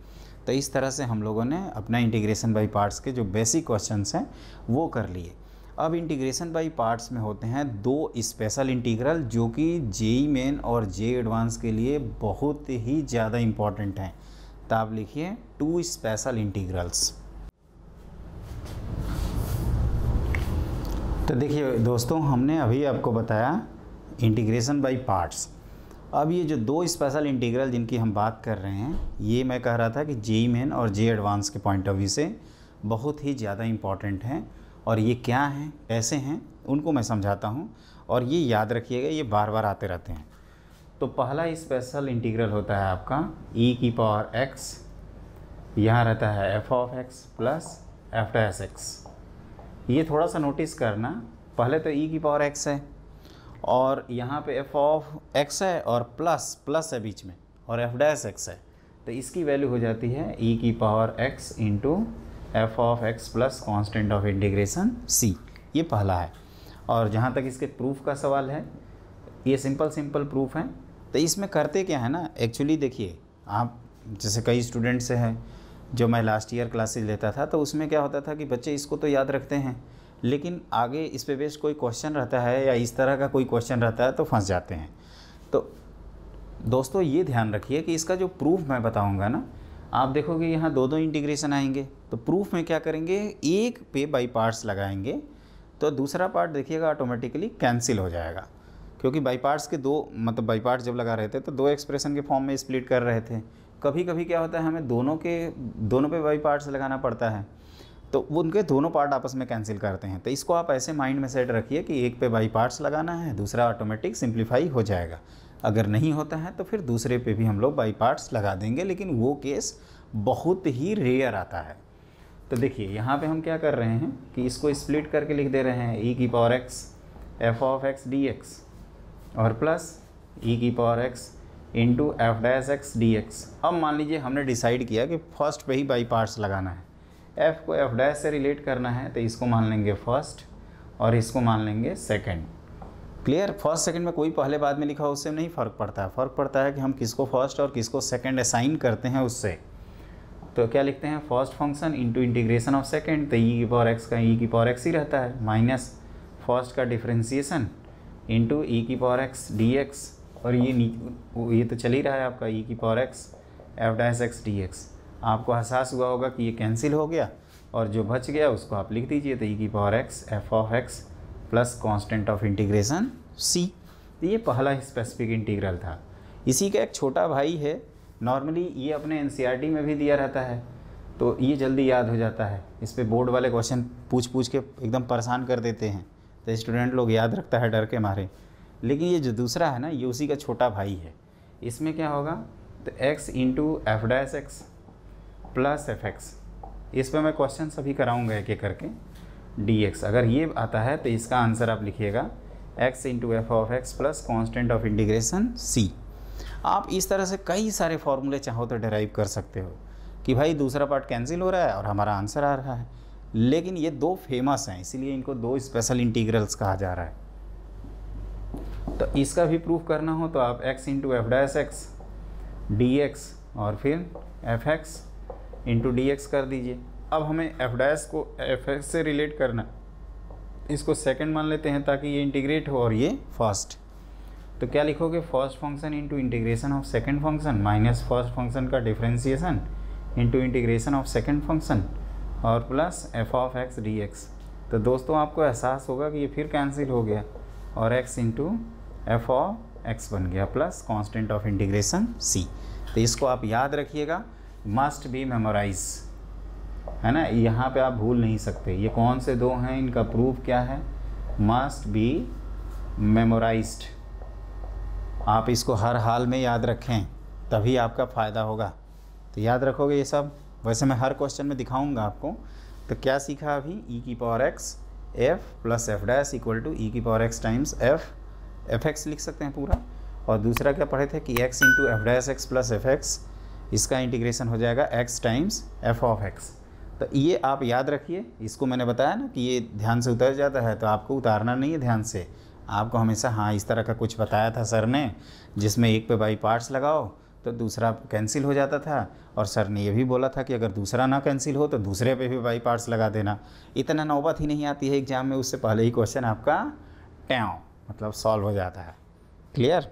तो इस तरह से हम लोगों ने अपना इंटीग्रेशन बाई पार्ट्स के जो बेसिक क्वेश्चंस हैं वो कर लिए। अब इंटीग्रेशन बाई पार्ट्स में होते हैं दो स्पेशल इंटीग्रल जो कि जेई मेन और जे एडवांस के लिए बहुत ही ज़्यादा इम्पॉर्टेंट हैं। तो आप लिखिए 2 स्पेशल इंटीग्रल्स। तो देखिए दोस्तों, हमने अभी आपको बताया इंटीग्रेशन बाई पार्ट्स। अब ये जो 2 स्पेशल इंटीग्रल जिनकी हम बात कर रहे हैं, ये मैं कह रहा था कि जेई मेन और जे एडवांस के पॉइंट ऑफ व्यू से बहुत ही ज़्यादा इम्पॉर्टेंट हैं। और ये क्या हैं, कैसे हैं, उनको मैं समझाता हूँ और ये याद रखिएगा, ये बार बार आते रहते हैं। तो पहला स्पेशल इंटीग्रल होता है आपका e की पावर x, यहाँ रहता है f of x plus f dash x। ये थोड़ा सा नोटिस करना, पहले तो e की पावर x है और यहाँ पे f ऑफ x है और प्लस है बीच में और f डैश x है। तो इसकी वैल्यू हो जाती है e की power x into f of x plus constant of integration c। ये पहला है। और जहाँ तक इसके प्रूफ का सवाल है, ये सिंपल प्रूफ है। तो इसमें करते क्या है ना, एक्चुअली देखिए, आप जैसे कई स्टूडेंट से हैं जो मैं लास्ट ईयर क्लासेस लेता था, तो उसमें क्या होता था कि बच्चे इसको तो याद रखते हैं लेकिन आगे इस पे बेस्ड कोई क्वेश्चन रहता है या इस तरह का कोई क्वेश्चन रहता है तो फंस जाते हैं। तो दोस्तों ये ध्यान रखिए कि इसका जो प्रूफ मैं बताऊँगा ना, आप देखोगे यहाँ दो इंटीग्रेशन आएंगे। तो प्रूफ में क्या करेंगे, एक पे बाई पार्ट्स लगाएंगे तो दूसरा पार्ट देखिएगा ऑटोमेटिकली कैंसिल हो जाएगा, क्योंकि बाई पार्ट्स के बाई पार्ट्स जब लगा रहे थे तो 2 एक्सप्रेशन के फॉर्म में स्प्लिट कर रहे थे। कभी कभी क्या होता है, हमें दोनों पे बाई पार्ट्स लगाना पड़ता है तो वो उनके दोनों पार्ट आपस में कैंसिल करते हैं। तो इसको आप ऐसे माइंड में सेट रखिए कि एक पे बाई पार्ट्स लगाना है, दूसरा ऑटोमेटिक सिंप्लीफाई हो जाएगा। अगर नहीं होता है तो फिर दूसरे पे भी हम लोग बाई पार्ट्स लगा देंगे, लेकिन वो केस बहुत ही रेयर आता है। तो देखिए यहाँ पे हम क्या कर रहे हैं कि इसको स्प्लिट करके लिख दे रहे हैं e की power x f of x dx और प्लस e की power x into F dash x D x. अब मान लीजिए हमने डिसाइड किया कि फर्स्ट पे ही बाई पार्ट्स लगाना है, f को f डैश से रिलेट करना है तो इसको मान लेंगे फर्स्ट और इसको मान लेंगे सेकंड। क्लियर? फर्स्ट सेकंड में कोई पहले बाद में लिखा उससे नहीं फ़र्क पड़ता है, फ़र्क पड़ता है कि हम किसको फर्स्ट और किसको सेकंड असाइन करते हैं उससे। तो क्या लिखते हैं, first function into integration of second, तो ई की पावर एक्स का ई की पावर एक्स ही रहता है, माइनस फर्स्ट का डिफ्रेंसीसन इंटू ई की पावर एक्स डी एक्स, और ये तो चल ही रहा है आपका ई की power X F dash x D x. आपको एहसास हुआ होगा कि ये कैंसिल हो गया और जो बच गया उसको आप लिख दीजिए, तो ई की power X F of X plus constant of integration C. तो ये पहला स्पेसिफिक इंटीग्रल था। इसी का एक छोटा भाई है, नॉर्मली ये अपने एनसीईआरटी में भी दिया रहता है तो ये जल्दी याद हो जाता है। इस पे बोर्ड वाले क्वेश्चन पूछ के एकदम परेशान कर देते हैं, तो स्टूडेंट लोग याद रखता है डर के मारे। लेकिन ये जो दूसरा है ना, ये उसी का छोटा भाई है। इसमें क्या होगा, तो x into F dash x plus F x, इस पर मैं क्वेश्चन सभी कराऊँगा एक एक करके, dx। अगर ये आता है तो इसका आंसर आप लिखिएगा x into F of X plus constant of integration c। आप इस तरह से कई सारे फॉर्मूले चाहो तो डेराइव कर सकते हो कि भाई दूसरा पार्ट कैंसिल हो रहा है और हमारा आंसर आ रहा है। लेकिन ये 2 फेमस हैं, इसीलिए इनको 2 स्पेशल इंटीग्रल्स कहा जा रहा है। तो इसका भी प्रूफ करना हो तो आप x into F dash x D x और फिर F x into D x कर दीजिए। अब हमें एफ डैश को एफ एक्स से रिलेट करना, इसको सेकंड मान लेते हैं ताकि ये इंटीग्रेट हो और ये फर्स्ट। तो क्या लिखोगे, first function into integration of second function minus first function का differentiation into integration of second function और plus F of X D X. तो दोस्तों आपको एहसास होगा कि ये फिर कैंसिल हो गया और x into F of x बन गया plus constant of integration c। तो इसको आप याद रखिएगा, मस्ट बी मेमोराइज, है ना, यहाँ पे आप भूल नहीं सकते। ये कौन से दो हैं, इनका प्रूफ क्या है, मस्ट बी मेमोराइज्ड। आप इसको हर हाल में याद रखें, तभी आपका फ़ायदा होगा। तो याद रखोगे ये सब। वैसे मैं हर क्वेश्चन में दिखाऊंगा आपको। तो क्या सीखा अभी, ई की power X F plus F dash equal to E की power X times F X लिख सकते हैं पूरा। और दूसरा क्या पढ़े थे कि x into F dash x plus F x, इसका इंटीग्रेशन हो जाएगा x times F of X. तो ये आप याद रखिए। इसको मैंने बताया ना कि ये ध्यान से उतर जाता है, तो आपको उतारना नहीं है ध्यान से, आपको हमेशा हाँ इस तरह का कुछ बताया था सर ने, जिसमें एक पे बाई पार्ट्स लगाओ तो दूसरा कैंसिल हो जाता था। और सर ने ये भी बोला था कि अगर दूसरा ना कैंसिल हो तो दूसरे पे भी बाई पार्ट्स लगा देना। इतना नौबत ही नहीं आती है एग्जाम में, उससे पहले ही क्वेश्चन आपका ट्याव मतलब सॉल्व हो जाता है। क्लियर।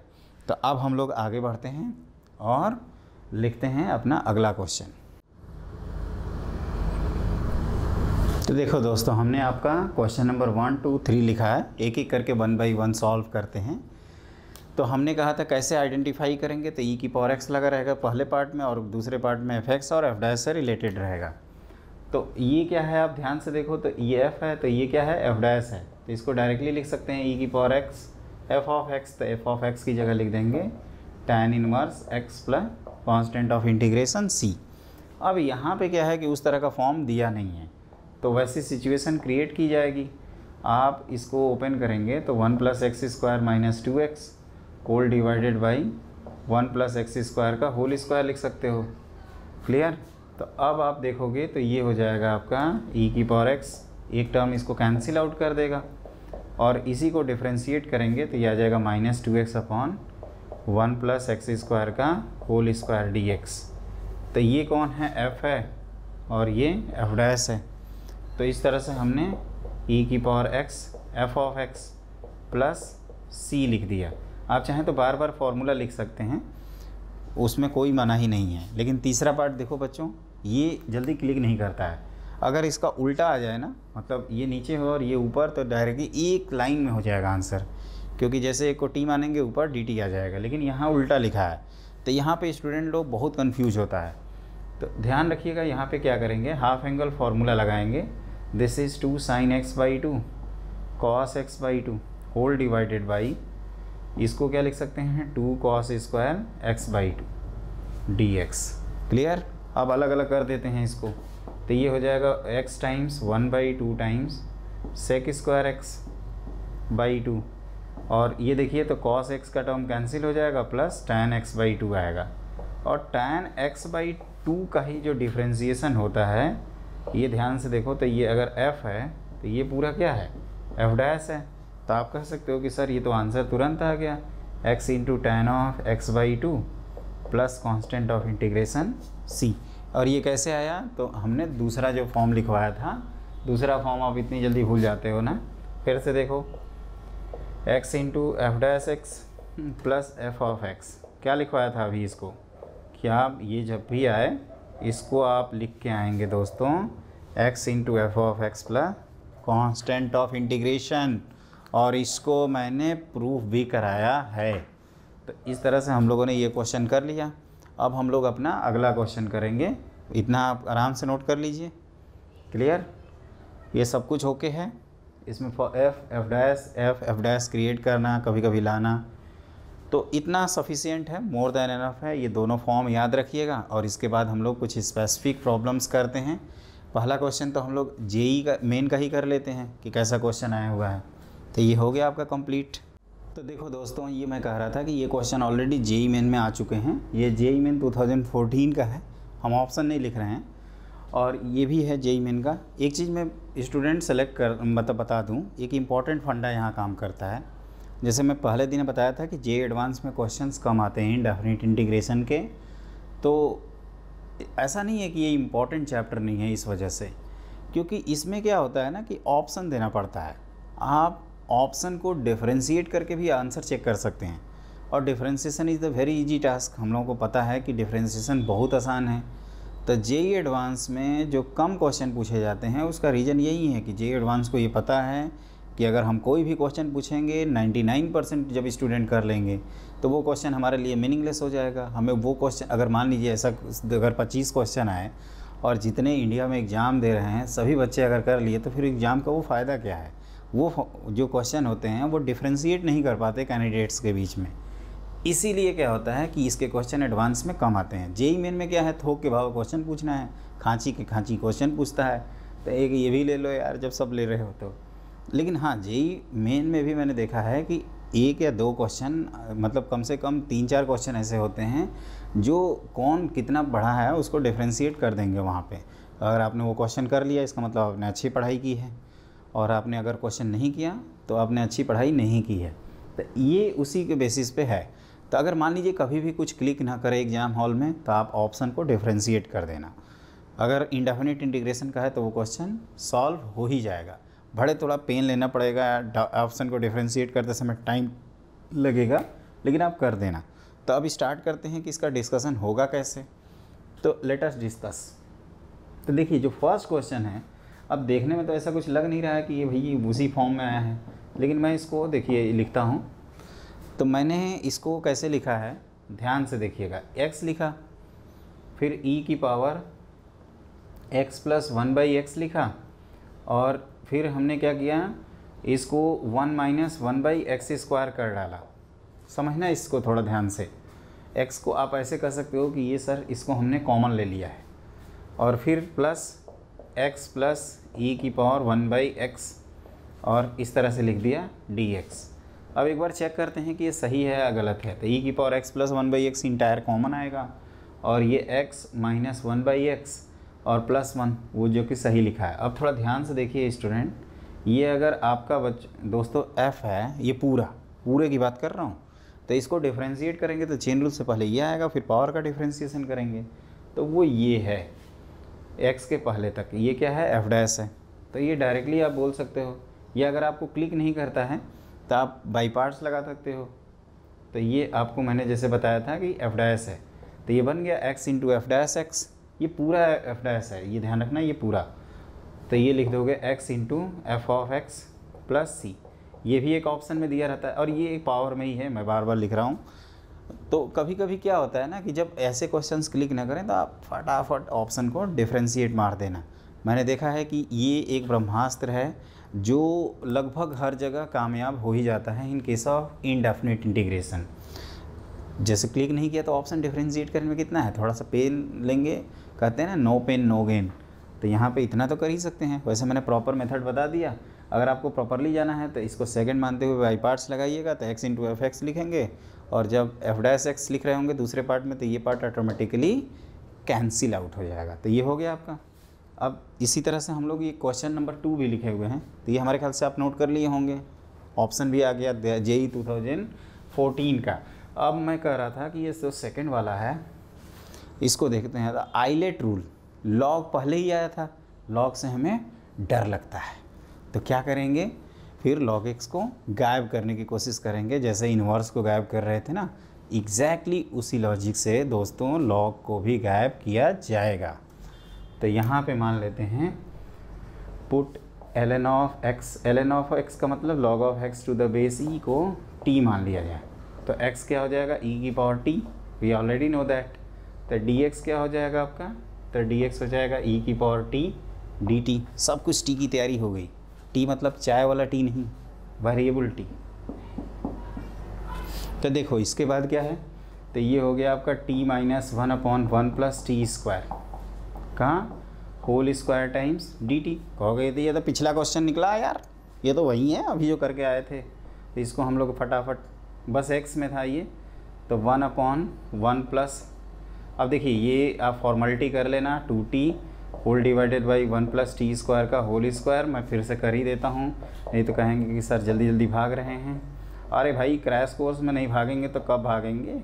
तो अब हम लोग आगे बढ़ते हैं और लिखते हैं अपना अगला क्वेश्चन। तो देखो दोस्तों, हमने आपका क्वेश्चन नंबर 1, 2, 3 लिखा है। एक एक करके 1 बाई 1 सॉल्व करते हैं। तो हमने कहा था कैसे आइडेंटिफाई करेंगे, तो ई की पावर एक्स लगा रहेगा पहले पार्ट में और दूसरे पार्ट में एफ एक्स और एफ डैश से रिलेटेड रहेगा। तो ये क्या है, आप ध्यान से देखो, तो ये एफ है, तो ये क्या है, एफ डैश है। तो इसको डायरेक्टली लिख सकते हैं ई की power X F of X. तो एफ ऑफ एक्स की जगह लिख देंगे tan inverse X plus constant of integration सी। अब यहाँ पे क्या है कि उस तरह का फॉर्म दिया नहीं है, तो वैसी सिचुएशन क्रिएट की जाएगी। आप इसको ओपन करेंगे तो 1 plus x square minus 2x whole divided by 1 plus x square का होल स्क्वायर लिख सकते हो। क्लियर। तो अब आप देखोगे तो ये हो जाएगा आपका ई की पावर एक्स, एक टर्म इसको कैंसिल आउट कर देगा और इसी को डिफ्रेंशिएट करेंगे तो ये आ जाएगा minus 2x upon 1 plus x square का होल स्क्वायर डी एक्स। तो ये कौन है, f है और ये एफ डैश है। तो इस तरह से हमने ई की power X F of X plus C लिख दिया। आप चाहें तो बार बार फार्मूला लिख सकते हैं, उसमें कोई मना ही नहीं है। लेकिन तीसरा पार्ट देखो बच्चों, ये जल्दी क्लिक नहीं करता है। अगर इसका उल्टा आ जाए ना, मतलब ये नीचे हो और ये ऊपर, तो डायरेक्टली एक लाइन में हो जाएगा आंसर, क्योंकि जैसे एक को टी मानेंगे ऊपर डी टी आ जाएगा, लेकिन यहाँ उल्टा लिखा है। तो यहाँ पे स्टूडेंट लोग बहुत कंफ्यूज होता है। तो ध्यान रखिएगा, यहाँ पे क्या करेंगे, हाफ एंगल फार्मूला लगाएंगे। This is 2 sin x by 2 cos x by 2 whole divided by, इसको क्या लिख सकते हैं, 2 cos square x by 2 dx। Clear. अब अलग अलग कर देते हैं इसको, तो ये हो जाएगा x times 1 by 2 times sec square x by 2, और ये देखिए तो cos x का टर्म कैंसिल हो जाएगा प्लस tan x बाई 2 आएगा। और tan x बाई 2 का ही जो डिफ्रेंशिएशन होता है, ये ध्यान से देखो, तो ये अगर f है तो ये पूरा क्या है, f डैश है। तो आप कह सकते हो कि सर ये तो आंसर तुरंत आ गया, x into tan of x by 2 plus constant of integration c। और ये कैसे आया, तो हमने दूसरा जो फॉर्म लिखवाया था, दूसरा फॉर्म आप इतनी जल्दी भूल जाते हो ना। फिर से देखो, x into F dash x plus F of x, क्या लिखवाया था अभी इसको, क्या आप ये जब भी आए इसको आप लिख के आएंगे दोस्तों, x into F of X plus constant of integration, और इसको मैंने प्रूफ भी कराया है। तो इस तरह से हम लोगों ने ये क्वेश्चन कर लिया। अब हम लोग अपना अगला क्वेश्चन करेंगे, इतना आप आराम से नोट कर लीजिए। क्लियर। ये सब कुछ ओके है। इसमें एफ डैश क्रिएट करना, कभी कभी लाना, तो इतना सफिशिएंट है, मोर देन एनफ है। ये दोनों फॉर्म याद रखिएगा और इसके बाद हम लोग कुछ स्पेसिफिक प्रॉब्लम्स करते हैं। पहला क्वेश्चन तो हम लोग जेई का मेन का ही कर लेते हैं कि कैसा क्वेश्चन आया हुआ है। तो ये हो गया आपका कंप्लीट। तो देखो दोस्तों, ये मैं कह रहा था कि ये क्वेश्चन ऑलरेडी जेई मेन में आ चुके हैं। ये जेई मेन 2014 का है, हम ऑप्शन नहीं लिख रहे हैं, और ये भी है जेई मेन का। एक चीज़ मैं स्टूडेंट सेलेक्ट कर मतलब बता दूं, एक इम्पॉर्टेंट फंडा यहाँ काम करता है। जैसे मैं पहले दिन बताया था कि जे एडवांस में क्वेश्चंस कम आते हैं इंडेफिनिट इंटीग्रेशन के, तो ऐसा नहीं है कि ये इम्पॉर्टेंट चैप्टर नहीं है इस वजह से, क्योंकि इसमें क्या होता है ना कि ऑप्शन देना पड़ता है। आप ऑप्शन को डिफरेंशिएट करके भी आंसर चेक कर सकते हैं, और differentiation is the very easy task. हम लोगों को पता है कि डिफरेंशिएशन बहुत आसान है। तो जेईई एडवांस में जो कम क्वेश्चन पूछे जाते हैं उसका रीज़न यही है कि जेईई एडवांस को ये पता है कि अगर हम कोई भी क्वेश्चन पूछेंगे 99% जब स्टूडेंट कर लेंगे तो वो क्वेश्चन हमारे लिए मीनिंगलेस हो जाएगा। हमें वो क्वेश्चन अगर मान लीजिए ऐसा अगर 25 क्वेश्चन आए और जितने इंडिया में एग्ज़ाम दे रहे हैं सभी बच्चे अगर कर लिए तो फिर एग्ज़ाम का वो फ़ायदा क्या है। वो जो क्वेश्चन होते हैं वो डिफ्रेंशिएट नहीं कर पाते कैंडिडेट्स के बीच में, इसीलिए क्या होता है कि इसके क्वेश्चन एडवांस में कम आते हैं। जेईई मेन में क्या है, थोक के भाव क्वेश्चन पूछना है, खांची के खांची क्वेश्चन पूछता है। तो एक ये भी ले लो यार जब सब ले रहे हो तो। लेकिन हाँ, जेईई मेन में भी मैंने देखा है कि 1 या 2 क्वेश्चन मतलब कम से कम 3-4 क्वेश्चन ऐसे होते हैं जो कौन कितना पढ़ा है उसको डिफ्रेंशिएट कर देंगे वहाँ पे। अगर आपने वो क्वेश्चन कर लिया इसका मतलब आपने अच्छी पढ़ाई की है, और आपने अगर क्वेश्चन नहीं किया तो आपने अच्छी पढ़ाई नहीं की है। तो ये उसी के बेसिस पे है। तो अगर मान लीजिए कभी भी कुछ क्लिक ना करे एग्ज़ाम हॉल में तो आप ऑप्शन को डिफ्रेंशिएट कर देना। अगर इंडेफिनिट इंटीग्रेशन का है तो वो क्वेश्चन सॉल्व हो ही जाएगा। भले थोड़ा पेन लेना पड़ेगा, ऑप्शन को डिफ्रेंशिएट करते समय टाइम लगेगा, लेकिन आप कर देना। तो अब स्टार्ट करते हैं कि इसका डिस्कशन होगा कैसे। तो लेट अस डिस्कस। तो देखिए जो फर्स्ट क्वेश्चन है, अब देखने में तो ऐसा कुछ लग नहीं रहा है कि ये भाई उसी फॉर्म में आया है, लेकिन मैं इसको देखिए लिखता हूँ। तो मैंने इसको कैसे लिखा है ध्यान से देखिएगा। x लिखा, फिर e की पावर x प्लस 1/x लिखा, और फिर हमने क्या किया, इसको 1 माइनस 1/x² कर डाला। समझना इसको थोड़ा ध्यान से। x को आप ऐसे कर सकते हो कि ये सर इसको हमने कॉमन ले लिया है, और फिर प्लस x प्लस e की पावर 1/x, और इस तरह से लिख दिया dx। अब एक बार चेक करते हैं कि ये सही है या गलत है। तो e की power x plus 1/x entire common आएगा, और ये x माइनस 1/x और प्लस 1 वो जो कि सही लिखा है। अब थोड़ा ध्यान से देखिए स्टूडेंट, ये अगर आपका दोस्तों f है, ये पूरे की बात कर रहा हूँ, तो इसको डिफ्रेंशिएट करेंगे तो चेन रूल से पहले ये आएगा, फिर पावर का डिफ्रेंशिएशन करेंगे तो वो ये है x के पहले तक। ये क्या है, f' है। तो ये डायरेक्टली आप बोल सकते हो, या अगर आपको क्लिक नहीं करता है तो आप बाई पार्ट्स लगा सकते हो। तो ये आपको मैंने जैसे बताया था कि f' है, तो ये बन गया x इंटू f'(x), ये पूरा f' है, ये ध्यान रखना ये पूरा। तो ये लिख दोगे x into f(x) plus c। ये भी एक ऑप्शन में दिया रहता है, और ये एक पावर में ही है, मैं बार बार लिख रहा हूँ। तो कभी कभी क्या होता है ना कि जब ऐसे क्वेश्चंस क्लिक ना करें तो आप फटाफट ऑप्शन को डिफ्रेंशिएट मार देना। मैंने देखा है कि ये एक ब्रह्मास्त्र है जो लगभग हर जगह कामयाब हो ही जाता है in case of indefinite integration. जैसे क्लिक नहीं किया तो ऑप्शन डिफ्रेंशिएट करने में कितना है, थोड़ा सा पेन लेंगे, कहते हैं ना नो पेन नो गेन। तो यहाँ पे इतना तो कर ही सकते हैं। वैसे मैंने प्रॉपर मेथड बता दिया। अगर आपको प्रॉपरली जाना है तो इसको सेकंड मानते हुए बाई पार्ट्स लगाइएगा, तो x इंटू f(x) लिखेंगे, और जब f'(x) लिख रहे होंगे दूसरे पार्ट में तो ये पार्ट ऑटोमेटिकली कैंसिल आउट हो जाएगा। तो ये हो गया आपका। अब इसी तरह से हम लोग ये क्वेश्चन नंबर 2 भी लिखे हुए हैं, तो ये हमारे ख्याल से आप नोट कर लिए होंगे। ऑप्शन भी आ गया जेईई 2014 का। अब मैं कह रहा था कि ये जो सेकंड वाला है इसको देखते हैं। तो आइलेट रूल, लॉग पहले ही आया था, लॉग से हमें डर लगता है, तो क्या करेंगे, फिर log x को गायब करने की कोशिश करेंगे, जैसे इन्वर्स को गायब कर रहे थे ना, एग्जैक्टली उसी लॉजिक से दोस्तों log को भी गायब किया जाएगा। तो यहाँ पे मान लेते हैं पुट ln ऑफ x का मतलब log of x to the base e को t मान लिया जाए। तो x क्या हो जाएगा, e की power t, we already know that. तो dx क्या हो जाएगा आपका, तो dx हो जाएगा e की पावर t dt। सब कुछ t की तैयारी हो गई। t मतलब चाय वाला t नहीं, वेरिएबल t। तो देखो इसके बाद क्या है, तो ये हो गया आपका t minus 1/1 plus T square, कहाँ, होल स्क्वायर टाइम्स dt। कहोगे ये तो पिछला क्वेश्चन निकला यार, ये तो वही है अभी जो करके आए थे। तो इसको हम लोग फटाफट, बस x में था ये, तो 1/1 प्लस, अब देखिए ये आप फॉर्मेलिटी कर लेना, 2t whole divided by 1 plus T square का होल स्क्वायर। मैं फिर से कर ही देता हूँ, नहीं तो कहेंगे कि सर जल्दी जल्दी भाग रहे हैं। अरे भाई क्रैश कोर्स में नहीं भागेंगे तो कब भागेंगे।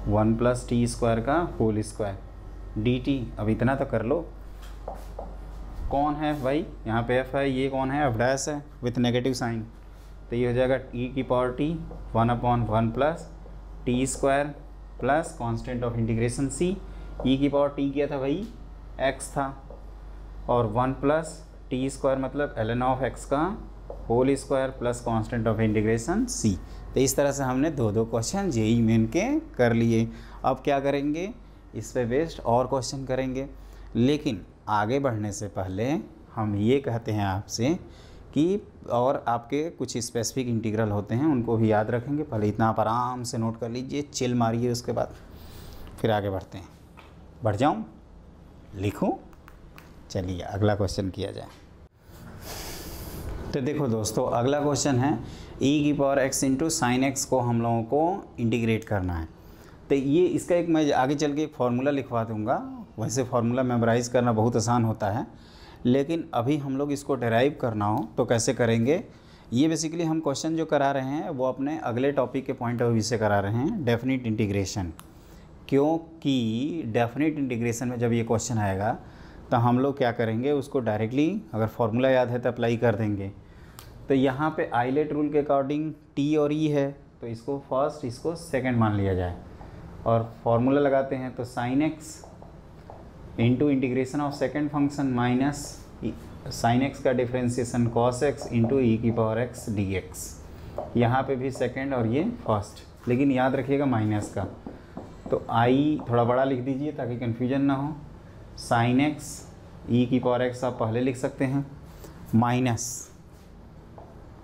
1 प्लस टी स्क्वायर का होल स्क्वायर dt। अब इतना तो कर लो। कौन है भाई, यहाँ पे f है, ये कौन है, f' है विथ नेगेटिव साइन। तो ये हो जाएगा e की power t 1/1 plus T square plus constant of integration c, ई की पावर टी किया था भाई एक्स था, और 1 प्लस टी स्क्वायर मतलब ln ऑफ एक्स का whole square plus constant of integration C. तो इस तरह से हमने दो दो क्वेश्चन जेई मेन के कर लिए। अब क्या करेंगे, इस पे बेस्ड और क्वेश्चन करेंगे। लेकिन आगे बढ़ने से पहले हम ये कहते हैं आपसे कि और आपके कुछ स्पेसिफिक इंटीग्रल होते हैं उनको भी याद रखेंगे। पहले इतना आप आराम से नोट कर लीजिए, चिल मारिए, उसके बाद फिर आगे बढ़ते हैं। बढ़ जाऊँ, लिखूँ? चलिए अगला क्वेश्चन किया जाए। तो देखो दोस्तों, अगला क्वेश्चन है ई की power x into sine x को हम लोगों को इंटीग्रेट करना है। तो ये इसका एक मैं आगे चल के एक फार्मूला लिखवा दूंगा। वैसे फार्मूला मेमोराइज़ करना बहुत आसान होता है, लेकिन अभी हम लोग इसको डेराइव करना हो तो कैसे करेंगे। ये बेसिकली हम क्वेश्चन जो करा रहे हैं वो अपने अगले टॉपिक के पॉइंट ऑफ व्यू से करा रहे हैं, डेफिनिट इंटीग्रेशन। क्योंकि डेफिनिट इंटीग्रेशन में जब ये क्वेश्चन आएगा तो हम लोग क्या करेंगे, उसको डायरेक्टली अगर फार्मूला याद है तो अप्लाई कर देंगे। तो यहाँ पे आइलेट रूल के अकॉर्डिंग टी और ई है, तो इसको फर्स्ट इसको सेकंड मान लिया जाए और फार्मूला लगाते हैं। तो sine x into integration of second function minus sine X का डिफ्रेंसिएशन कॉस एक्स इंटू ई की पावर एक्स डी एक्स। यहाँ पर भी सेकेंड और ये फर्स्ट, लेकिन याद रखिएगा माइनस का। तो आई थोड़ा बड़ा लिख दीजिए ताकि कन्फ्यूजन ना हो। साइन एक्स ई की पावर एक्स आप पहले लिख सकते हैं, माइनस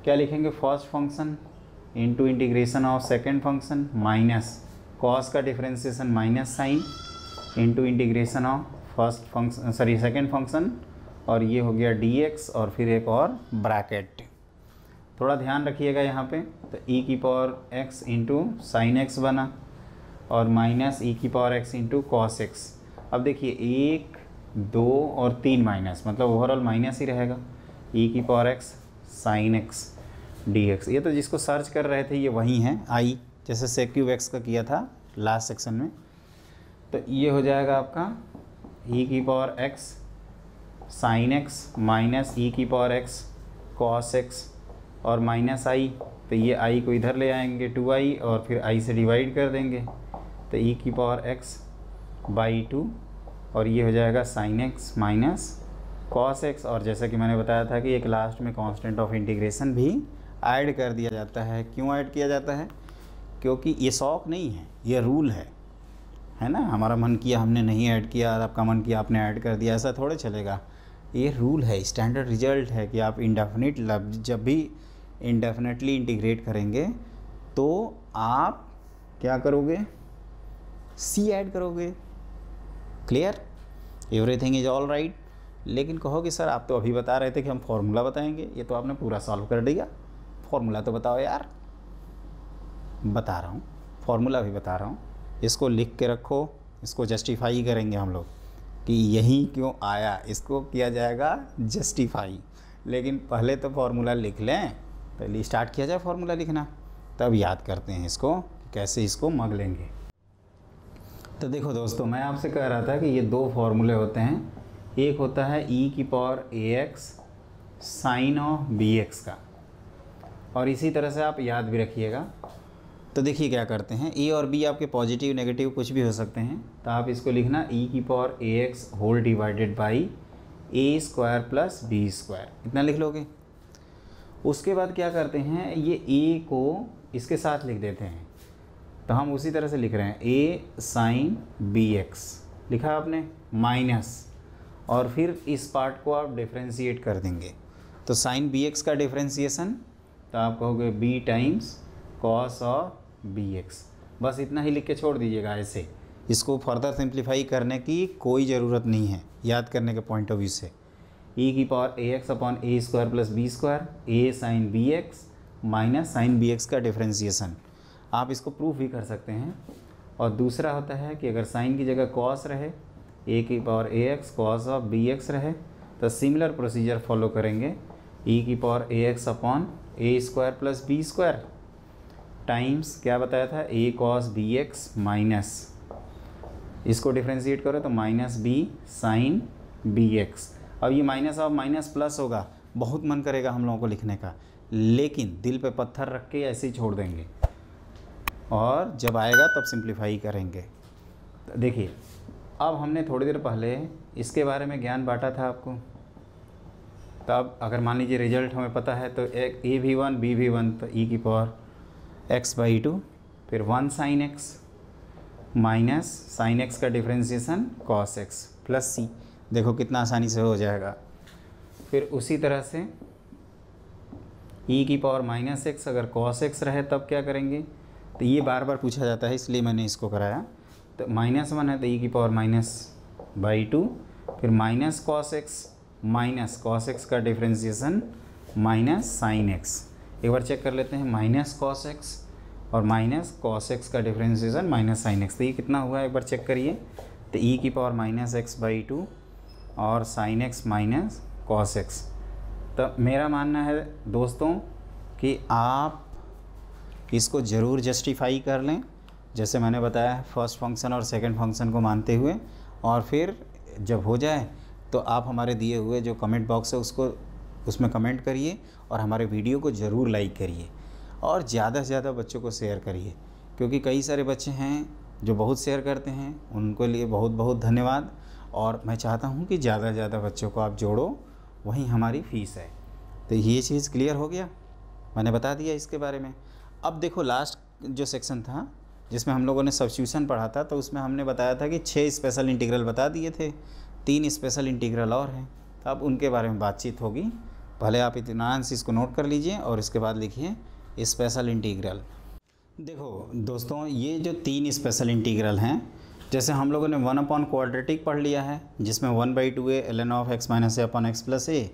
क्या लिखेंगे, first function into integration of second function minus cos का differentiation minus sine into integration of first function second function, और ये हो गया डी एक्स और फिर एक और ब्रैकेट। थोड़ा ध्यान रखिएगा यहाँ पे। तो ई की power x into sine x बना और माइनस ई की power x into cos x. अब देखिए 1 2 और 3 माइनस, मतलब ओवरऑल माइनस ही रहेगा। ई की power X sine x D x, ये तो जिसको सर्च कर रहे थे ये वही हैं आई, जैसे सेक क्यूब एक्स का किया था लास्ट सेक्शन में। तो ये हो जाएगा आपका ई की power X sine X minus E की पावर एक्स कॉस एक्स और माइनस आई। तो ये आई को इधर ले आएंगे 2i और फिर आई से डिवाइड कर देंगे। तो ई की पावर एक्स बाई 2 और ये हो जाएगा sign X minus cos x. और जैसा कि मैंने बताया था कि एक लास्ट में कांस्टेंट ऑफ इंटीग्रेशन भी ऐड कर दिया जाता है। क्यों ऐड किया जाता है? क्योंकि ये शौक नहीं है, ये रूल है ना। हमारा मन किया हमने नहीं ऐड किया, आपका मन किया आपने ऐड कर दिया, ऐसा थोड़े चलेगा। ये रूल है, स्टैंडर्ड रिजल्ट है कि आप इंडेफिनिट जब भी इंडेफिनेटली इंटीग्रेट करेंगे तो आप क्या करोगे, सी ऐड करोगे। Clear? Everything is all right. लेकिन कहोगे सर आप तो अभी बता रहे थे कि हम फॉर्मूला बताएंगे, ये तो आपने पूरा सॉल्व कर दिया। फॉर्मूला तो बताओ यार। बता रहा हूँ, फॉर्मूला भी बता रहा हूँ। इसको लिख के रखो, इसको जस्टिफाई करेंगे हम लोग कि यही क्यों आया, इसको किया जाएगा जस्टिफाई। लेकिन पहले तो फार्मूला लिख लें, पहले स्टार्ट किया जाए फार्मूला लिखना, तब याद करते हैं इसको कैसे इसको मग लेंगे। तो देखो दोस्तों, मैं आपसे कह रहा था कि ये दो फार्मूले होते हैं। एक होता है ई की power A x sine of B x का, और इसी तरह से आप याद भी रखिएगा। तो देखिए क्या करते हैं, ए और बी आपके पॉजिटिव नेगेटिव कुछ भी हो सकते हैं। तो आप इसको लिखना ई की power A x whole divided by a square plus B square, इतना लिख लोगे। उसके बाद क्या करते हैं, ये ए को इसके साथ लिख देते हैं। तो हम उसी तरह से लिख रहे हैं ए साइन बी एक्स लिखा आपने माइनस, और फिर इस पार्ट को आप डिफ्रेंशिएट कर देंगे। तो साइन बी एक्स का डिफ्रेंशिएशन, तो आप कहोगे b times cos of B x. बस इतना ही लिख के छोड़ दीजिएगा ऐसे। इसको फर्दर सिंप्लीफाई करने की कोई ज़रूरत नहीं है याद करने के पॉइंट ऑफ व्यू से। ई की power A X upon A square plus B square, A sine B X minus sine B x का डिफ्रेंशिएशन। आप इसको प्रूफ भी कर सकते हैं। और दूसरा होता है कि अगर साइन की जगह कॉस रहे, ए की power A X cos of B X रहे, तो सिमिलर प्रोसीजर फॉलो करेंगे। ई की power A X upon A square plus B square times क्या बताया था, A cos B X minus, इसको डिफ्रेंशिएट करो तो minus B sine B X. अब ये माइनस और माइनस प्लस होगा, बहुत मन करेगा हम लोगों को लिखने का, लेकिन दिल पे पत्थर रख के ऐसे ही छोड़ देंगे और जब आएगा तब सिंप्लीफाई करेंगे। तो देखिए अब हमने थोड़ी देर पहले इसके बारे में ज्ञान बांटा था आपको। तब अगर मान लीजिए रिजल्ट हमें पता है तो एक a भी1 b भी1 तो e की पावर x/2 फिर 1 sin x minus sine X का differentiation cos x plus c। देखो कितना आसानी से हो जाएगा। फिर उसी तरह से e की पावर -x अगर cos x रहे तब क्या करेंगे, तो ये बार बार पूछा जाता है इसलिए मैंने इसको कराया। तो -1 है तो e की पावर -/2 फिर माइनस cos x का डिफ्रेंशिएशन माइनस साइन x। एक बार चेक कर लेते हैं, माइनस cos x और माइनस cos x का डिफ्रेंशिएशन माइनस साइन x। तो ये कितना हुआ एक बार चेक करिए। तो e की पावर -x/2 और sine x minus cos x। तो मेरा मानना है दोस्तों कि आप इसको ज़रूर जस्टिफाई कर लें, जैसे मैंने बताया फर्स्ट फंक्शन और सेकंड फंक्शन को मानते हुए, और फिर जब हो जाए तो आप हमारे दिए हुए जो कमेंट बॉक्स है उसमें कमेंट करिए और हमारे वीडियो को ज़रूर लाइक करिए और ज़्यादा से ज़्यादा बच्चों को शेयर करिए, क्योंकि कई सारे बच्चे हैं जो बहुत शेयर करते हैं, उनके लिए बहुत बहुत धन्यवाद। और मैं चाहता हूं कि ज़्यादा से ज़्यादा बच्चों को आप जोड़ो, वही हमारी फ़ीस है। तो ये चीज़ क्लियर हो गया, मैंने बता दिया इसके बारे में। अब देखो लास्ट जो सेक्शन था जिसमें हम लोगों ने सब्स्टिट्यूशन पढ़ा था, तो उसमें हमने बताया था कि 6 स्पेशल इंटीग्रल बता दिए थे, 3 स्पेशल इंटीग्रल और हैं। अब उनके बारे में बातचीत होगी। पहले आप इत्मीनान से इसको नोट कर लीजिए और इसके बाद लिखिए स्पेशल इंटीग्रल। देखो दोस्तों, ये जो 3 स्पेशल इंटीग्रल हैं, जैसे हम लोगों ने 1/क्वाड्रेटिक पढ़ लिया है जिसमें 1/2a ln x - a/x + a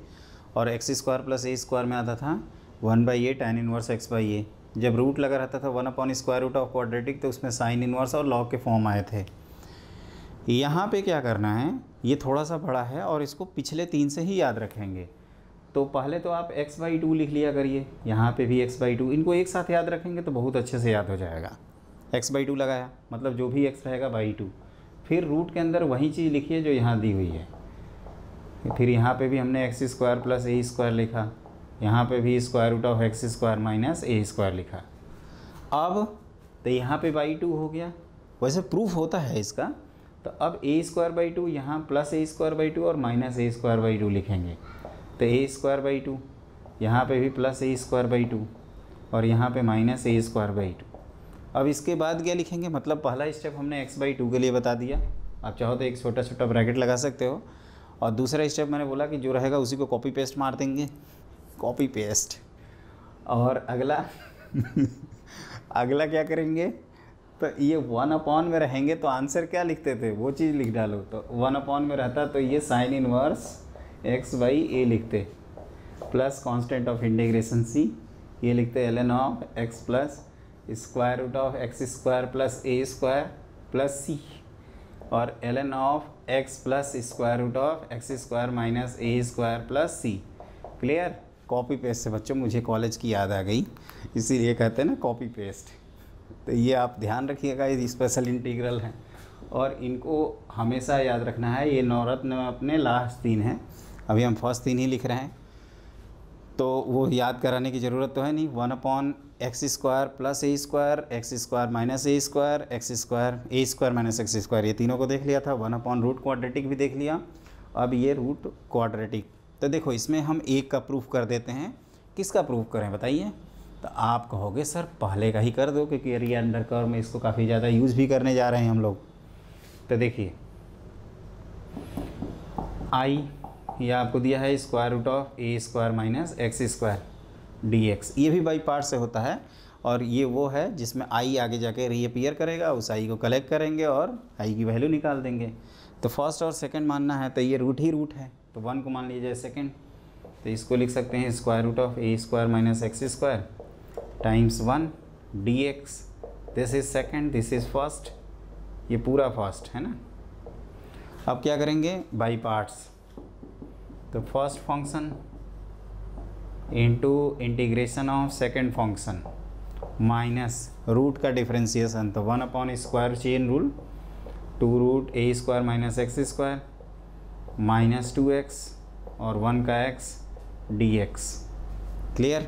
और x² + a² में आता था 1/a tan 1 x/a। जब रूट लगा रहता था 1/√ऑफ क्वाड्रेटिक तो उसमें साइन इनवर्स और लॉग के फॉर्म आए थे। यहाँ पे क्या करना है, ये थोड़ा सा बड़ा है और इसको पिछले 3 से ही याद रखेंगे। तो पहले तो आप x/2 लिख लिया करिए, यहाँ पे भी x/2, इनको एक साथ याद रखेंगे तो बहुत अच्छे से याद हो जाएगा। x/2 लगाया मतलब जो भी x रहेगा /2, फिर रूट के अंदर वही चीज़ लिखिए जो यहाँ दी हुई है। फिर यहाँ पे भी हमने x² + a² लिखा, यहाँ पे भी √(x² - a² लिखा। अब तो यहाँ पे /2 हो गया, वैसे प्रूफ होता है इसका। तो अब a²/2 यहाँ +a²/2 और -a²/2 लिखेंगे। तो a²/2 यहाँ पे भी +a²/2 और यहाँ पे -a²/2। अब इसके बाद क्या लिखेंगे, मतलब पहला स्टेप हमने x/2 के लिए बता दिया। आप चाहो तो एक छोटा छोटा ब्रैकेट लगा सकते हो, और दूसरा स्टेप मैंने बोला कि जो रहेगा उसी को कॉपी पेस्ट मार देंगे, कॉपी पेस्ट। और अगला अगला क्या करेंगे, तो ये 1/, में रहेंगे तो आंसर क्या लिखते थे वो चीज़ लिख डालो। तो 1/, में रहता तो ये साइन इनवर्स x/a लिखते, plus constant of integration c, ये लिखते ln x plus √(x² + a² + c और ln x plus √(x² - a² + c। Clear. Copy paste से बच्चों मुझे कॉलेज की याद आ गई, इसीलिए कहते हैं ना कॉपी पेस्ट। तो ये आप ध्यान रखिएगा, ये स्पेशल इंटीग्रल हैं और इनको हमेशा याद रखना है। ये नवरत्न में अपने लास्ट 3 हैं, अभी हम फर्स्ट 3 ही लिख रहे हैं, तो वो याद कराने की ज़रूरत तो है नहीं। 1/(x² + a², x² - a², x² ये तीनों को देख लिया था। 1/√क्वाड्रेटिक भी देख लिया, अब ये रूट क्वाड्रेटिक। तो देखो इसमें हम एक का प्रूफ कर देते हैं। किसका प्रूफ करें बताइए, तो आप कहोगे सर पहले का ही कर दो, क्योंकि एरिया अंडर कर्व में इसको काफ़ी ज़्यादा यूज़ भी करने जा रहे हैं हम लोग। तो देखिए आई ये आपको दिया है √(a² - x² dx, ये भी बाई पार्ट से होता है, और ये वो है जिसमें आई आगे जाके रीअपीयर करेगा, उस आई को कलेक्ट करेंगे और आई की वैल्यू निकाल देंगे। तो फर्स्ट और सेकंड मानना है तो ये रूट ही रूट है, तो 1 को मान लीजिए सेकंड, तो इसको लिख सकते हैं √(a² - x² times 1 dx। This is second, this is first, ये पूरा फर्स्ट है ना। अब क्या करेंगे बाई पार्ट्स, तो first function into integration of second function minus root का डिफरेंशिएशन, तो 1/² chain rule 2√(a² - x² -2x और 1 का x dx। क्लियर।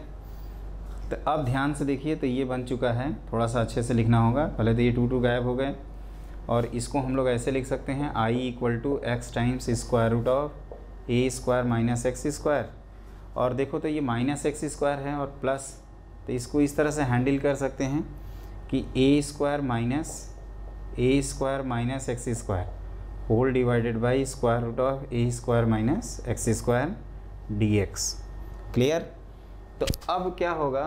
तो अब ध्यान से देखिए, तो ये बन चुका है, थोड़ा सा अच्छे से लिखना होगा, पहले तो ये 2 गायब हो गए, और इसको हम लोग ऐसे लिख सकते हैं I equal to X times square root of A square minus x square. और देखो तो ये माइनस एक्स स्क्वायर है और प्लस, तो इसको इस तरह से हैंडल कर सकते हैं कि A square minus x square whole divided by square root of A square minus x square D X. Clear. तो अब क्या होगा,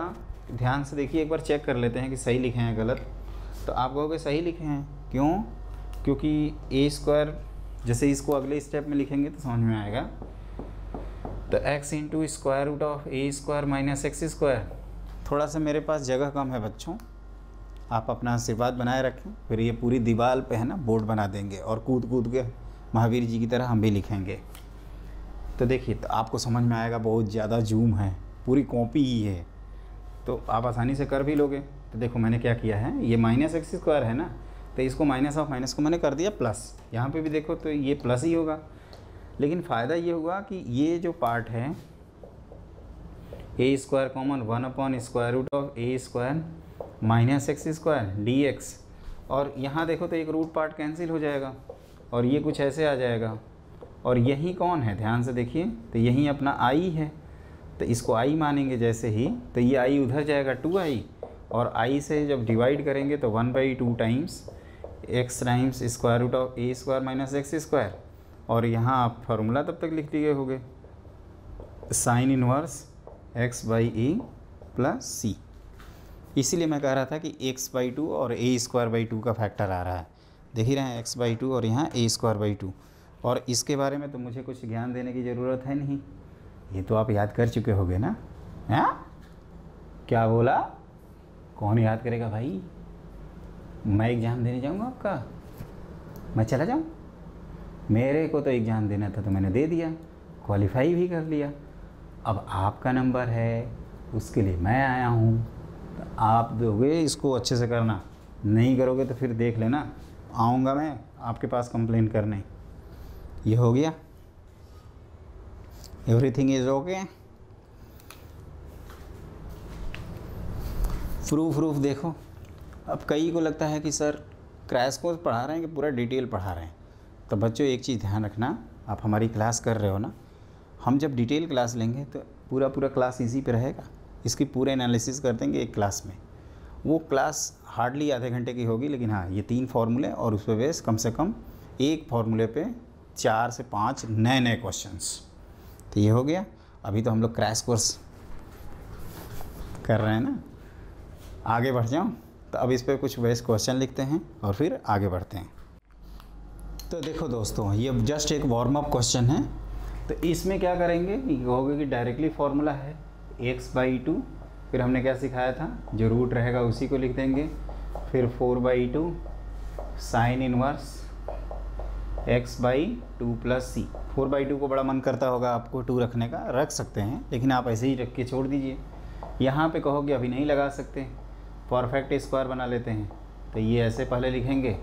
ध्यान से देखिए, एक बार चेक कर लेते हैं कि सही लिखे हैं गलत। तो आप कहोगे सही लिखे हैं, क्यों? क्योंकि ए स्क्वायर, जैसे इसको अगले स्टेप में लिखेंगे तो समझ में आएगा। तो x into square root of A square minus x square. थोड़ा सा मेरे पास जगह कम है बच्चों, आप अपना आशीर्वाद बनाए रखें, फिर ये पूरी दीवार पे है ना बोर्ड बना देंगे और कूद कूद के महावीर जी की तरह हम भी लिखेंगे। तो देखिए, तो आपको समझ में आएगा, बहुत ज़्यादा जूम है, पूरी कॉपी ही है, तो आप आसानी से कर भी लोगे। तो देखो मैंने क्या किया है, ये माइनस एक्स स्क्वायर है ना, तो इसको माइनस ऑफ माइनस को मैंने कर दिया प्लस। यहाँ पे भी देखो तो ये प्लस ही होगा, लेकिन फ़ायदा ये हुआ कि ये जो पार्ट है A square common 1 upon square root of A square minus x square D x, और यहाँ देखो तो एक रूट पार्ट कैंसिल हो जाएगा और ये कुछ ऐसे आ जाएगा। और यही कौन है, ध्यान से देखिए, तो यही अपना आई है, तो इसको आई मानेंगे जैसे ही, तो ये आई उधर जाएगा 2i, और आई से जब डिवाइड करेंगे तो 1/2 times x times square root of A square minus x square. और यहाँ आप फार्मूला तब तक लिख लिए होगे, साइन इनवर्स x/e प्लस सी। इसीलिए मैं कह रहा था कि x/2 और a²/2 का फैक्टर आ रहा है। देख ही रहे हैं x/2 और यहाँ a²/2, और इसके बारे में तो मुझे कुछ ज्ञान देने की ज़रूरत है नहीं, ये तो आप याद कर चुके होगे ना। हाँ, क्या बोला? कौन याद करेगा भाई? मैं एग्ज़ाम देने जाऊँगा आपका? मैं चला जाऊँ? मेरे को तो एग्ज़ाम देना था तो मैंने दे दिया, क्वालिफाई भी कर लिया। अब आपका नंबर है, उसके लिए मैं आया हूँ, तो आप दोगे, इसको अच्छे से करना। नहीं करोगे तो फिर देख लेना, आऊँगा मैं आपके पास कंप्लेन करने। ये हो गया, एवरीथिंग इज़ ओके। प्रूफ देखो। अब कई को लगता है कि सर क्रैश कोर्स पढ़ा रहे हैं कि पूरा डिटेल पढ़ा रहे हैं। तो बच्चों एक चीज़ ध्यान रखना, आप हमारी क्लास कर रहे हो ना, हम जब डिटेल क्लास लेंगे तो पूरा क्लास इसी पे रहेगा, इसकी पूरे एनालिसिस कर देंगे एक क्लास में। वो क्लास हार्डली आधे घंटे की होगी, लेकिन हाँ, ये 3 फार्मूले और उस पर बेस कम से कम एक फार्मूले पे 4 से 5 नए क्वेश्चंस। तो ये हो गया। अभी तो हम लोग क्रैश कोर्स कर रहे हैं ना, आगे बढ़ जाऊँ तो अब इस पर कुछ बेस क्वेश्चन लिखते हैं और फिर आगे बढ़ते हैं। तो देखो दोस्तों, ये जस्ट एक वार्म अप क्वेश्चन है। तो इसमें क्या करेंगे, कहोगे कि डायरेक्टली फार्मूला है x/2, फिर हमने क्या सिखाया था, जो रूट रहेगा उसी को लिख देंगे, फिर 4/2 साइन इनवर्स x/2 प्लस सी। 4/2 को बड़ा मन करता होगा आपको 2 रखने का, रख सकते हैं, लेकिन आप ऐसे ही रख के छोड़ दीजिए। यहाँ पे कहोगे अभी नहीं लगा सकते, परफेक्ट स्क्वायर बना लेते हैं, तो ये ऐसे पहले लिखेंगे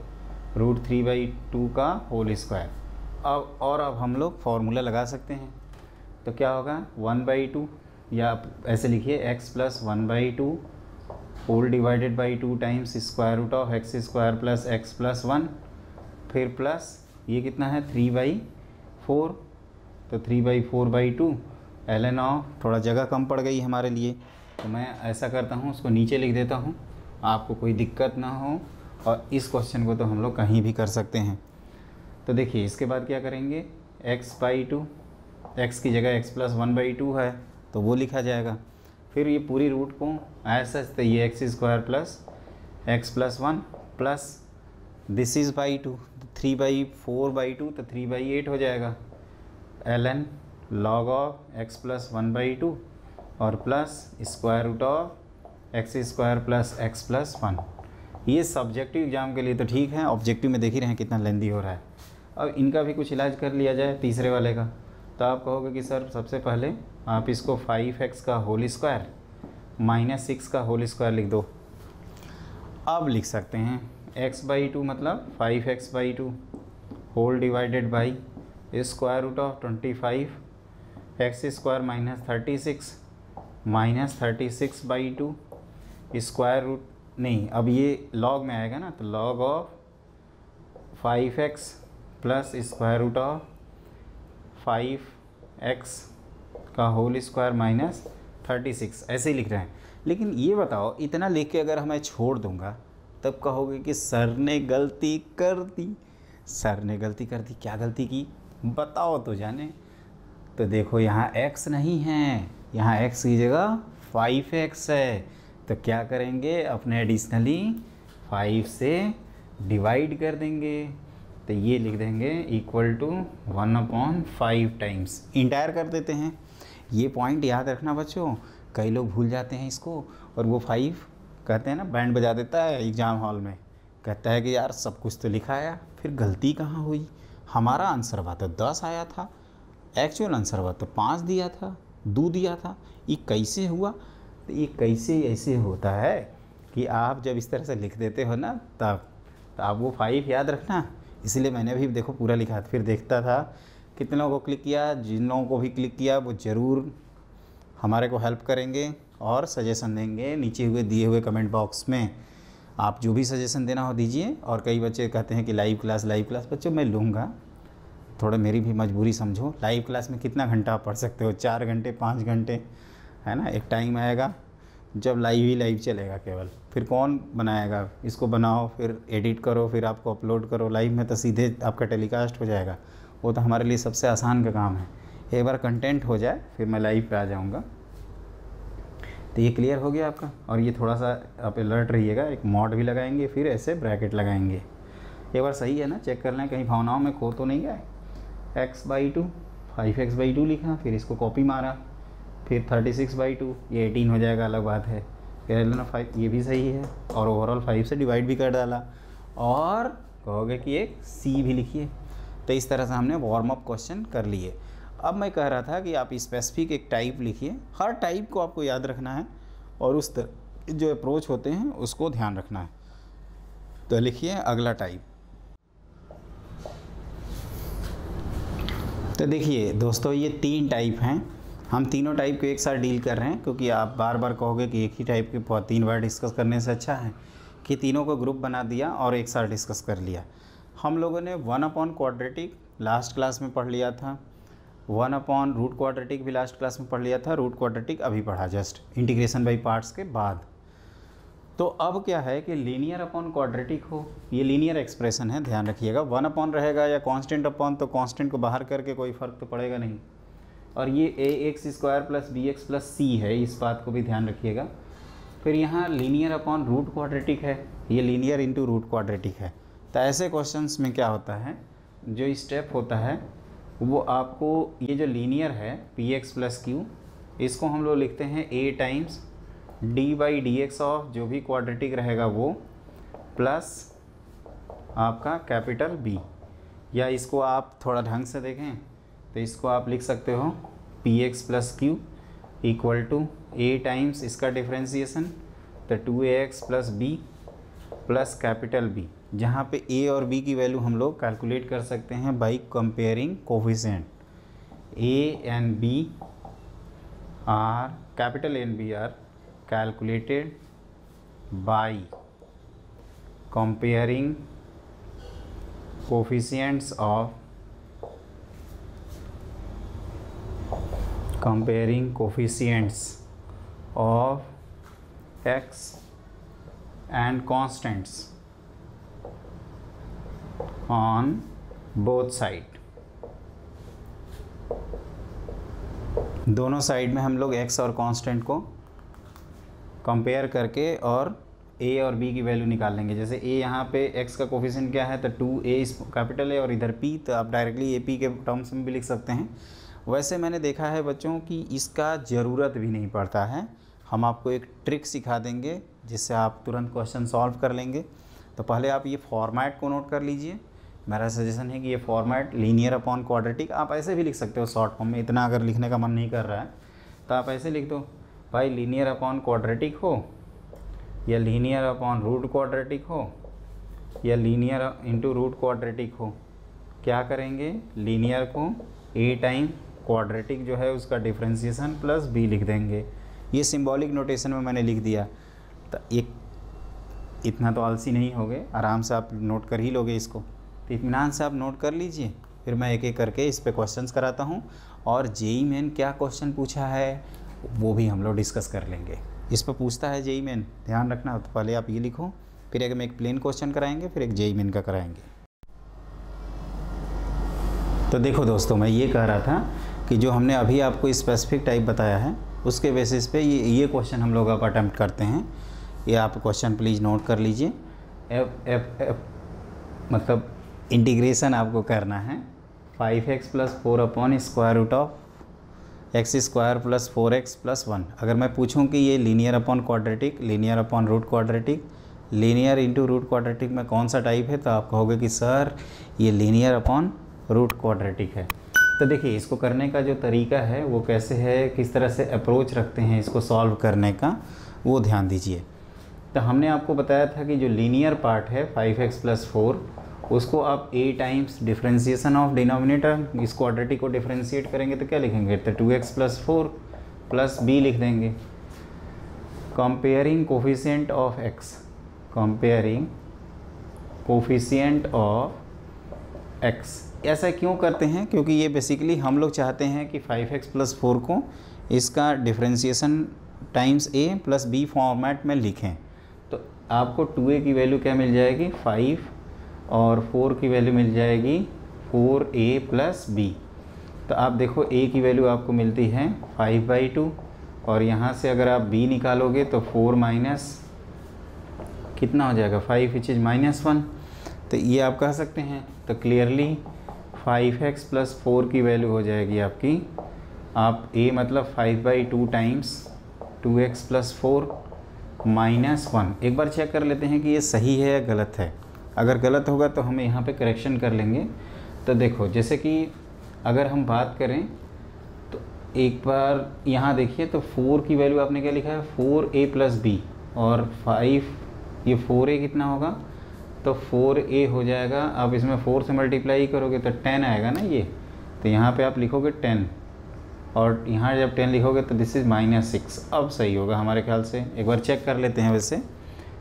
√3/2 का होल स्क्वायर। अब हम लोग फार्मूला लगा सकते हैं, तो क्या होगा 1/2, या आप ऐसे लिखिए x plus 1/2 whole divided by 2 times square root of x square plus x plus 1, फिर प्लस ये कितना है 3/4, तो 3/4/2 ln ऑफ, थोड़ा जगह कम पड़ गई हमारे लिए, तो मैं ऐसा करता हूँ, उसको नीचे लिख देता हूँ, आपको कोई दिक्कत ना हो। और इस क्वेश्चन को तो हम लोग कहीं भी कर सकते हैं। तो देखिए इसके बाद क्या करेंगे, x/2, x की जगह x प्लस 1/2 है तो वो लिखा जाएगा। फिर ये पूरी रूट को ऐसा, तो ये x² plus x plus 1 plus this is /2, 3/4/2 तो 3/8 हो जाएगा, ln log of x plus 1/2 और plus square root of x² plus x plus 1। ये सब्जेक्टिव एग्ज़ाम के लिए तो ठीक है, ऑब्जेक्टिव में देख ही रहे हैं कितना लेंदी हो रहा है। अब इनका भी कुछ इलाज कर लिया जाए तीसरे वाले का, तो आप कहोगे कि सर सबसे पहले आप इसको 5x का होल स्क्वायर माइनस 6 का होल स्क्वायर लिख दो। अब लिख सकते हैं x/2 मतलब 5x/2 whole divided by square root of 25 x² minus 36 minus 36/2 square root, नहीं अब ये लॉग में आएगा ना, तो log of 5x plus square root of 5x का होल स्क्वायर माइनस 36, ऐसे ही लिख रहे हैं। लेकिन ये बताओ, इतना लिख के अगर मैं छोड़ दूंगा तब कहोगे कि सर ने गलती कर दी। सर ने गलती कर दी, क्या गलती की बताओ तो जाने। तो देखो यहाँ x नहीं है, यहाँ x की जगह 5x है। तो क्या करेंगे, अपने एडिशनली 5 से डिवाइड कर देंगे। तो ये लिख देंगे इक्वल टू 1/5 टाइम्स, इंटायर कर देते हैं। ये पॉइंट याद रखना बच्चों, कई लोग भूल जाते हैं इसको। और वो 5 कहते हैं ना, बैंड बजा देता है एग्ज़ाम हॉल में, कहता है कि यार सब कुछ तो लिखा आया, फिर गलती कहाँ हुई। हमारा आंसर हुआ तो 10 आया था, एक्चुअल आंसर हुआ तो 5 दिया था, 2 दिया था। ये कैसे हुआ? तो ये कैसे ऐसे होता है कि आप जब इस तरह से लिख देते हो ना, तब तो आप वो 5 याद रखना। इसलिए मैंने भी देखो पूरा लिखा था, फिर देखता था कितने लोगों को क्लिक किया। जिन लोगों को भी क्लिक किया वो ज़रूर हमारे को हेल्प करेंगे और सजेशन देंगे नीचे हुए दिए हुए कमेंट बॉक्स में। आप जो भी सजेशन देना हो दीजिए। और कई बच्चे कहते हैं कि लाइव क्लास बच्चों मैं लूँगा, थोड़ा मेरी भी मजबूरी समझो। लाइव क्लास में कितना घंटा आप पढ़ सकते हो? 4 घंटे 5 घंटे, है ना। एक टाइम आएगा जब लाइव ही लाइव चलेगा केवल, फिर कौन बनाएगा इसको? बनाओ, फिर एडिट करो, फिर आपको अपलोड करो। लाइव में तो सीधे आपका टेलीकास्ट हो जाएगा। वो तो हमारे लिए सबसे आसान का काम है। एक बार कंटेंट हो जाए फिर मैं लाइव पे आ जाऊँगा। तो ये क्लियर हो गया आपका। और ये थोड़ा सा आप अलर्ट रहिएगा, एक मॉड भी लगाएंगे, फिर ऐसे ब्रैकेट लगाएंगे। एक बार सही है ना, चेक कर लें कहीं भावनाओं में खो तो नहीं गए। x/2 5x/2 लिखा, फिर इसको कॉपी मारा, फिर 36/2, ये 18 हो जाएगा, अलग बात है। कह लेना 5, ये भी सही है। और ओवरऑल 5 से डिवाइड भी कर डाला। और कहोगे कि एक c भी लिखिए। तो इस तरह से हमने वार्म अप क्वेश्चन कर लिए। अब मैं कह रहा था कि आप स्पेसिफिक एक टाइप लिखिए। हर टाइप को आपको याद रखना है और उस तरह जो अप्रोच होते हैं उसको ध्यान रखना है। तो लिखिए अगला टाइप। तो देखिए दोस्तों, ये 3 टाइप हैं। हम तीनों टाइप को एक साथ डील कर रहे हैं, क्योंकि आप बार बार कहोगे कि एक ही टाइप के 3 बार डिस्कस करने से अच्छा है कि तीनों को ग्रुप बना दिया और एक साथ डिस्कस कर लिया। हम लोगों ने 1/क्वाड्रेटिक लास्ट क्लास में पढ़ लिया था, 1/रूट क्वाड्रेटिक भी लास्ट क्लास में पढ़ लिया था, रूट क्वाड्रेटिक अभी पढ़ा जस्ट इंटीग्रेशन बाई पार्ट्स के बाद। तो अब क्या है कि लीनियर अपॉन क्वाड्रेटिक हो, ये लीनियर एक्सप्रेशन है, ध्यान रखिएगा। 1 रहेगा या कांस्टेंट अपॉन, तो कांस्टेंट को बाहर करके कोई फ़र्क तो पड़ेगा नहीं। और ये ax² + bx + c है, इस बात को भी ध्यान रखिएगा। फिर यहाँ लीनियर अपॉन रूट क्वाड्रेटिक है, ये लीनियर इंटू रूट क्वाड्रेटिक है। तो ऐसे क्वेश्चंस में क्या होता है, जो स्टेप होता है वो आपको, ये जो लीनियर है px + q, इसको हम लोग लिखते हैं a टाइम्स d/dx ऑफ जो भी क्वाड्रेटिक रहेगा वो, प्लस आपका कैपिटल B। या इसको आप थोड़ा ढंग से देखें तो इसको आप लिख सकते हो px + q = a टाइम्स इसका डिफ्रेंसिएशन, तो 2ax + b plus capital B, जहाँ पे a और b की वैल्यू हम लोग कैलकुलेट कर सकते हैं by comparing coefficient. a and b are, capital A and b are calculated by comparing coefficients of x and constants on both side. दोनों साइड में हम लोग x और कांस्टेंट को कंपेयर करके और a और b की वैल्यू निकाल लेंगे। जैसे a यहाँ पे x का कोफिशिएंट क्या है, तो 2a इस कैपिटल A और इधर p, तो आप डायरेक्टली AP के टर्म्स में भी लिख सकते हैं। वैसे मैंने देखा है बच्चों कि इसका ज़रूरत भी नहीं पड़ता है। हम आपको एक ट्रिक सिखा देंगे जिससे आप तुरंत क्वेश्चन सॉल्व कर लेंगे। तो पहले आप ये फॉर्मेट को नोट कर लीजिए। मेरा सजेशन है कि ये फॉर्मेट लीनियर अपॉन क्वाड्रेटिक, आप ऐसे भी लिख सकते हो शॉर्ट फॉर्म में, इतना अगर लिखने का मन नहीं कर रहा है तो आप ऐसे लिख दो, भाई लीनियर अपॉन क्वाड्रेटिक हो या लीनियर अपॉन रूट क्वाड्रेटिक हो या लीनियर इंटू रूट क्वाड्रेटिक हो। क्या करेंगे, लीनियर को a टाइम क्वाड्रेटिक जो है उसका डिफ्रेंसिएशन प्लस b लिख देंगे। ये सिंबॉलिक नोटेशन में मैंने लिख दिया। तो एक इतना तो आलसी नहीं हो गए, आराम से आप नोट कर ही लोगे इसको। तो इत्मीनान से आप नोट कर लीजिए, फिर मैं एक एक करके इस पे क्वेश्चंस कराता हूँ, और जेईई मेन क्या क्वेश्चन पूछा है वो भी हम लोग डिस्कस कर लेंगे। इस पर पूछता है जेईई मेन, ध्यान रखना। तो पहले आप ये लिखो, फिर एक में एक प्लेन क्वेश्चन कराएंगे, फिर एक जेईई मेन का कराएंगे। तो देखो दोस्तों, मैं ये कह रहा था कि जो हमने अभी आपको स्पेसिफिक टाइप बताया है उसके बेसिस पे ये क्वेश्चन हम लोग अब अटैम्प्ट करते हैं। ये आप क्वेश्चन प्लीज़ नोट कर लीजिए। एफ मतलब इंटीग्रेशन आपको करना है 5x + 4 upon square root of x² + 4x + 1। अगर मैं पूछूं कि ये linear upon quadratic, linear upon root quadratic, linear into root quadratic में कौन सा टाइप है, तो आप कहोगे कि सर ये लीनियर अपॉन रूट क्वाड्रेटिक है। तो देखिए, इसको करने का जो तरीका है वो कैसे है, किस तरह से अप्रोच रखते हैं इसको सॉल्व करने का, वो ध्यान दीजिए। तो हमने आपको बताया था कि जो लीनियर पार्ट है 5x + 4, उसको आप a times differentiation of denominator, इस क्वाड्रेटिक को डिफ्रेंशिएट करेंगे तो क्या लिखेंगे, तो 2x + 4 + b लिख देंगे। Comparing coefficient of x, comparing coefficient of x। ऐसा क्यों करते हैं, क्योंकि ये बेसिकली हम लोग चाहते हैं कि 5x + 4 को इसका differentiation times a + b format में लिखें। तो आपको 2a की वैल्यू क्या मिल जाएगी, 5, और 4 की वैल्यू मिल जाएगी 4a + b। तो आप देखो a की वैल्यू आपको मिलती है 5/2, और यहाँ से अगर आप b निकालोगे तो 4 माइनस कितना हो जाएगा, 5 विच इज़ -1। तो ये आप कह सकते हैं। तो क्लियरली 5x + 4 की वैल्यू हो जाएगी आपकी, आप a मतलब 5/2 टाइम्स 2x + 4 -1। एक बार चेक कर लेते हैं कि ये सही है या गलत है। अगर गलत होगा तो हम यहाँ पे करेक्शन कर लेंगे। तो देखो, जैसे कि अगर हम बात करें तो एक बार यहाँ देखिए, तो 4 की वैल्यू आपने क्या लिखा है, 4a + b, और 5, ये 4a कितना होगा, तो 4a हो जाएगा। आप इसमें 4 से मल्टीप्लाई करोगे तो 10 आएगा ना ये, तो यहाँ पे आप लिखोगे 10, और यहाँ जब 10 लिखोगे तो दिस इज़ -6। अब सही होगा हमारे ख्याल से। एक बार चेक कर लेते हैं वैसे।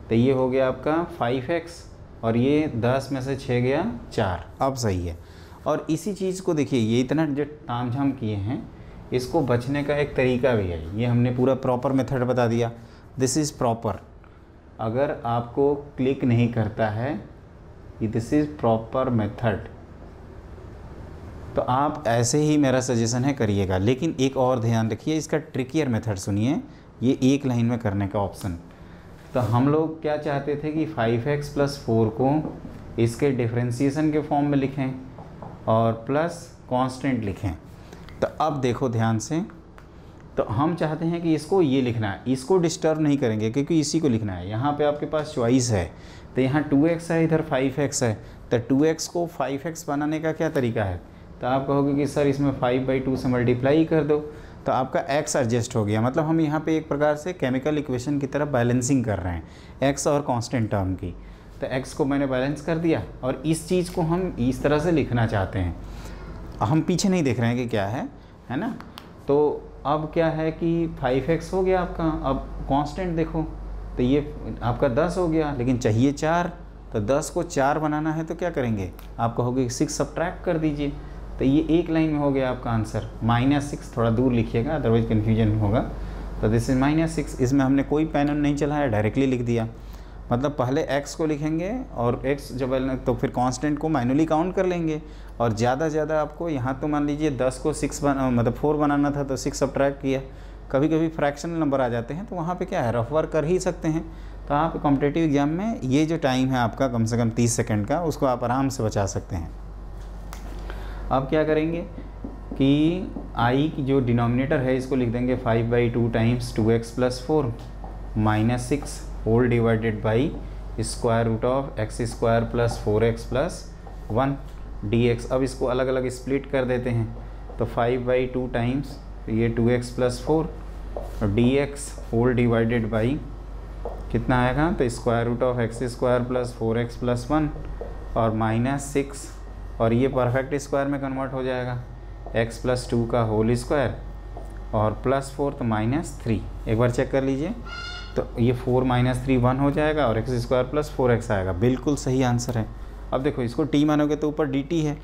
तो ये हो गया आपका 5x, और ये 10 में से 6 गया 4, अब सही है। और इसी चीज़ को देखिए, ये इतना जो तामझाम किए हैं, इसको बचने का एक तरीका भी है। ये हमने पूरा प्रॉपर मेथड बता दिया, दिस इज़ प्रॉपर। अगर आपको क्लिक नहीं करता है दिस इज़ प्रॉपर मेथड, तो आप ऐसे ही, मेरा सजेशन है, करिएगा। लेकिन एक और ध्यान रखिए, इसका ट्रिकियर मेथड सुनिए, ये एक लाइन में करने का ऑप्शन। तो हम लोग क्या चाहते थे कि 5x + 4 को इसके डिफ्रेंशिएशन के फॉर्म में लिखें और प्लस कांस्टेंट लिखें। तो अब देखो ध्यान से, तो हम चाहते हैं कि इसको ये लिखना है, इसको डिस्टर्ब नहीं करेंगे क्योंकि इसी को लिखना है। यहाँ पे आपके पास चॉइस है, तो यहाँ 2x है, इधर 5x है। तो 2x को 5x बनाने का क्या तरीका है, तो आप कहोगे कि सर इसमें 5/2 से मल्टीप्लाई कर दो, तो आपका x एडजस्ट हो गया। मतलब हम यहाँ पे एक प्रकार से केमिकल इक्वेशन की तरफ बैलेंसिंग कर रहे हैं x और कांस्टेंट टर्म की। तो x को मैंने बैलेंस कर दिया, और इस चीज़ को हम इस तरह से लिखना चाहते हैं। हम पीछे नहीं देख रहे हैं कि क्या है ना। तो अब क्या है कि 5x हो गया आपका। अब कांस्टेंट देखो, तो ये आपका 10 हो गया, लेकिन चाहिए 4। तो 10 को 4 बनाना है तो क्या करेंगे, आप कहोगे 6 सब्ट्रैक्ट कर दीजिए। तो ये एक लाइन में हो गया आपका आंसर। -6 थोड़ा दूर लिखिएगा, अदरवाइज कन्फ्यूजन होगा। तो दिस इज -6। इसमें हमने कोई पेन नहीं चलाया, डायरेक्टली लिख दिया। मतलब पहले x को लिखेंगे, और x जब तो फिर कांस्टेंट को मैनुअली काउंट कर लेंगे। और ज़्यादा ज़्यादा आपको यहाँ तो मान लीजिए 10 को 4 बनाना था, तो 6 सब्ट्रैक्ट किया। कभी कभी फ्रैक्शनल नंबर आ जाते हैं, तो वहाँ पे क्या है, रफ वर्क कर ही सकते हैं। तो आप कॉम्पिटिटिव एग्जाम में ये जो टाइम है आपका कम से कम 30 सेकंड का, उसको आप आराम से बचा सकते हैं। अब क्या करेंगे कि i की जो डिनोमिनेटर है इसको लिख देंगे 5/2 times 2x + 4 -6 whole divided by square root of x² + 4x + 1 dx। अब इसको अलग अलग स्प्लिट कर देते हैं। तो 5/2 टाइम्स ये 2x + 4 और dx होल डिवाइडेड बाई कितना आएगा, तो square root of x² + 4x + 1 और -6, और ये परफेक्ट स्क्वायर में कन्वर्ट हो जाएगा, x + 2 का होल स्क्वायर और +4 तो -3। एक बार चेक कर लीजिए, तो ये 4 - 3 1 हो जाएगा, और x² + 4x आएगा। बिल्कुल सही आंसर है। अब देखो इसको टी मानोगे तो ऊपर डी टी है,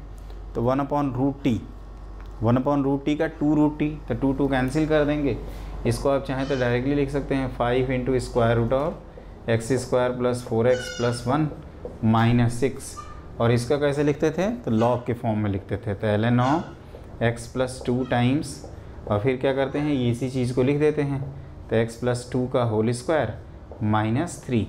तो 1/√t, 1/√t का 2√t, तो 2 कैंसिल कर देंगे। इसको आप चाहें तो डायरेक्टली लिख सकते हैं 5 × x² + 4x + 1 - 6। और इसका कैसे लिखते थे, तो लॉग के फॉर्म में लिखते थे, तो ln x + 2 टाइम्स, और फिर क्या करते हैं, ये इसी चीज़ को लिख देते हैं, तो x + 2 का whole square -3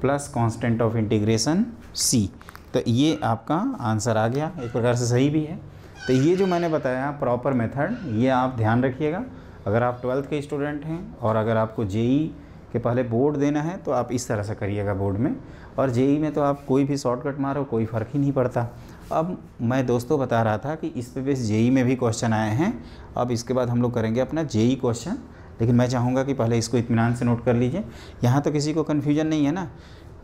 plus constant of integration c। तो ये आपका आंसर आ गया, एक प्रकार से सही भी है। तो ये जो मैंने बताया प्रॉपर मेथड, ये आप ध्यान रखिएगा। अगर आप 12th के स्टूडेंट हैं और अगर आपको जेई के पहले बोर्ड देना है तो आप इस तरह से करिएगा बोर्ड में, और जेई में तो आप कोई भी शॉर्टकट मारो कोई फ़र्क ही नहीं पड़ता। अब मैं दोस्तों बता रहा था कि इस पे बेस जेई में भी क्वेश्चन आए हैं। अब इसके बाद हम लोग करेंगे अपना जेई क्वेश्चन, लेकिन मैं चाहूँगा कि पहले इसको इत्मीनान से नोट कर लीजिए। यहाँ तो किसी को कन्फ्यूजन नहीं है ना।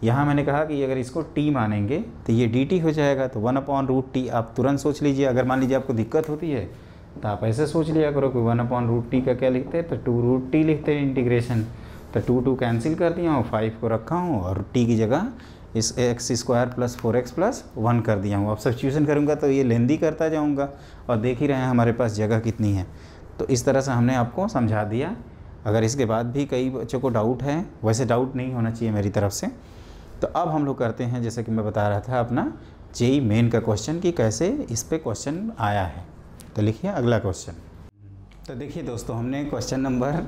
यहाँ मैंने कहा कि अगर इसको t मानेंगे तो ये dt हो जाएगा, तो 1/√t आप तुरंत सोच लीजिए। अगर मान लीजिए आपको दिक्कत होती है तो आप ऐसे सोच लिया करो कि 1/√t का क्या लिखते हैं, तो 2√t लिखते हैं इंटीग्रेशन। तो 2 कैंसिल कर दिया हूँ, 5 को रखा हूँ और t की जगह इस x² + 4x + 1 कर दिया हूँ। अब सब्स्टिट्यूशन करूँगा तो ये लेंदी करता जाऊँगा, और देख ही रहे हैं हमारे पास जगह कितनी है। तो इस तरह से हमने आपको समझा दिया। अगर इसके बाद भी कई बच्चों को डाउट है, वैसे डाउट नहीं होना चाहिए मेरी तरफ से। तो अब हम लोग करते हैं, जैसे कि मैं बता रहा था, अपना जेई मेन का क्वेश्चन कि कैसे इस पे क्वेश्चन आया है। तो लिखिए अगला क्वेश्चन। तो देखिए दोस्तों, हमने क्वेश्चन नंबर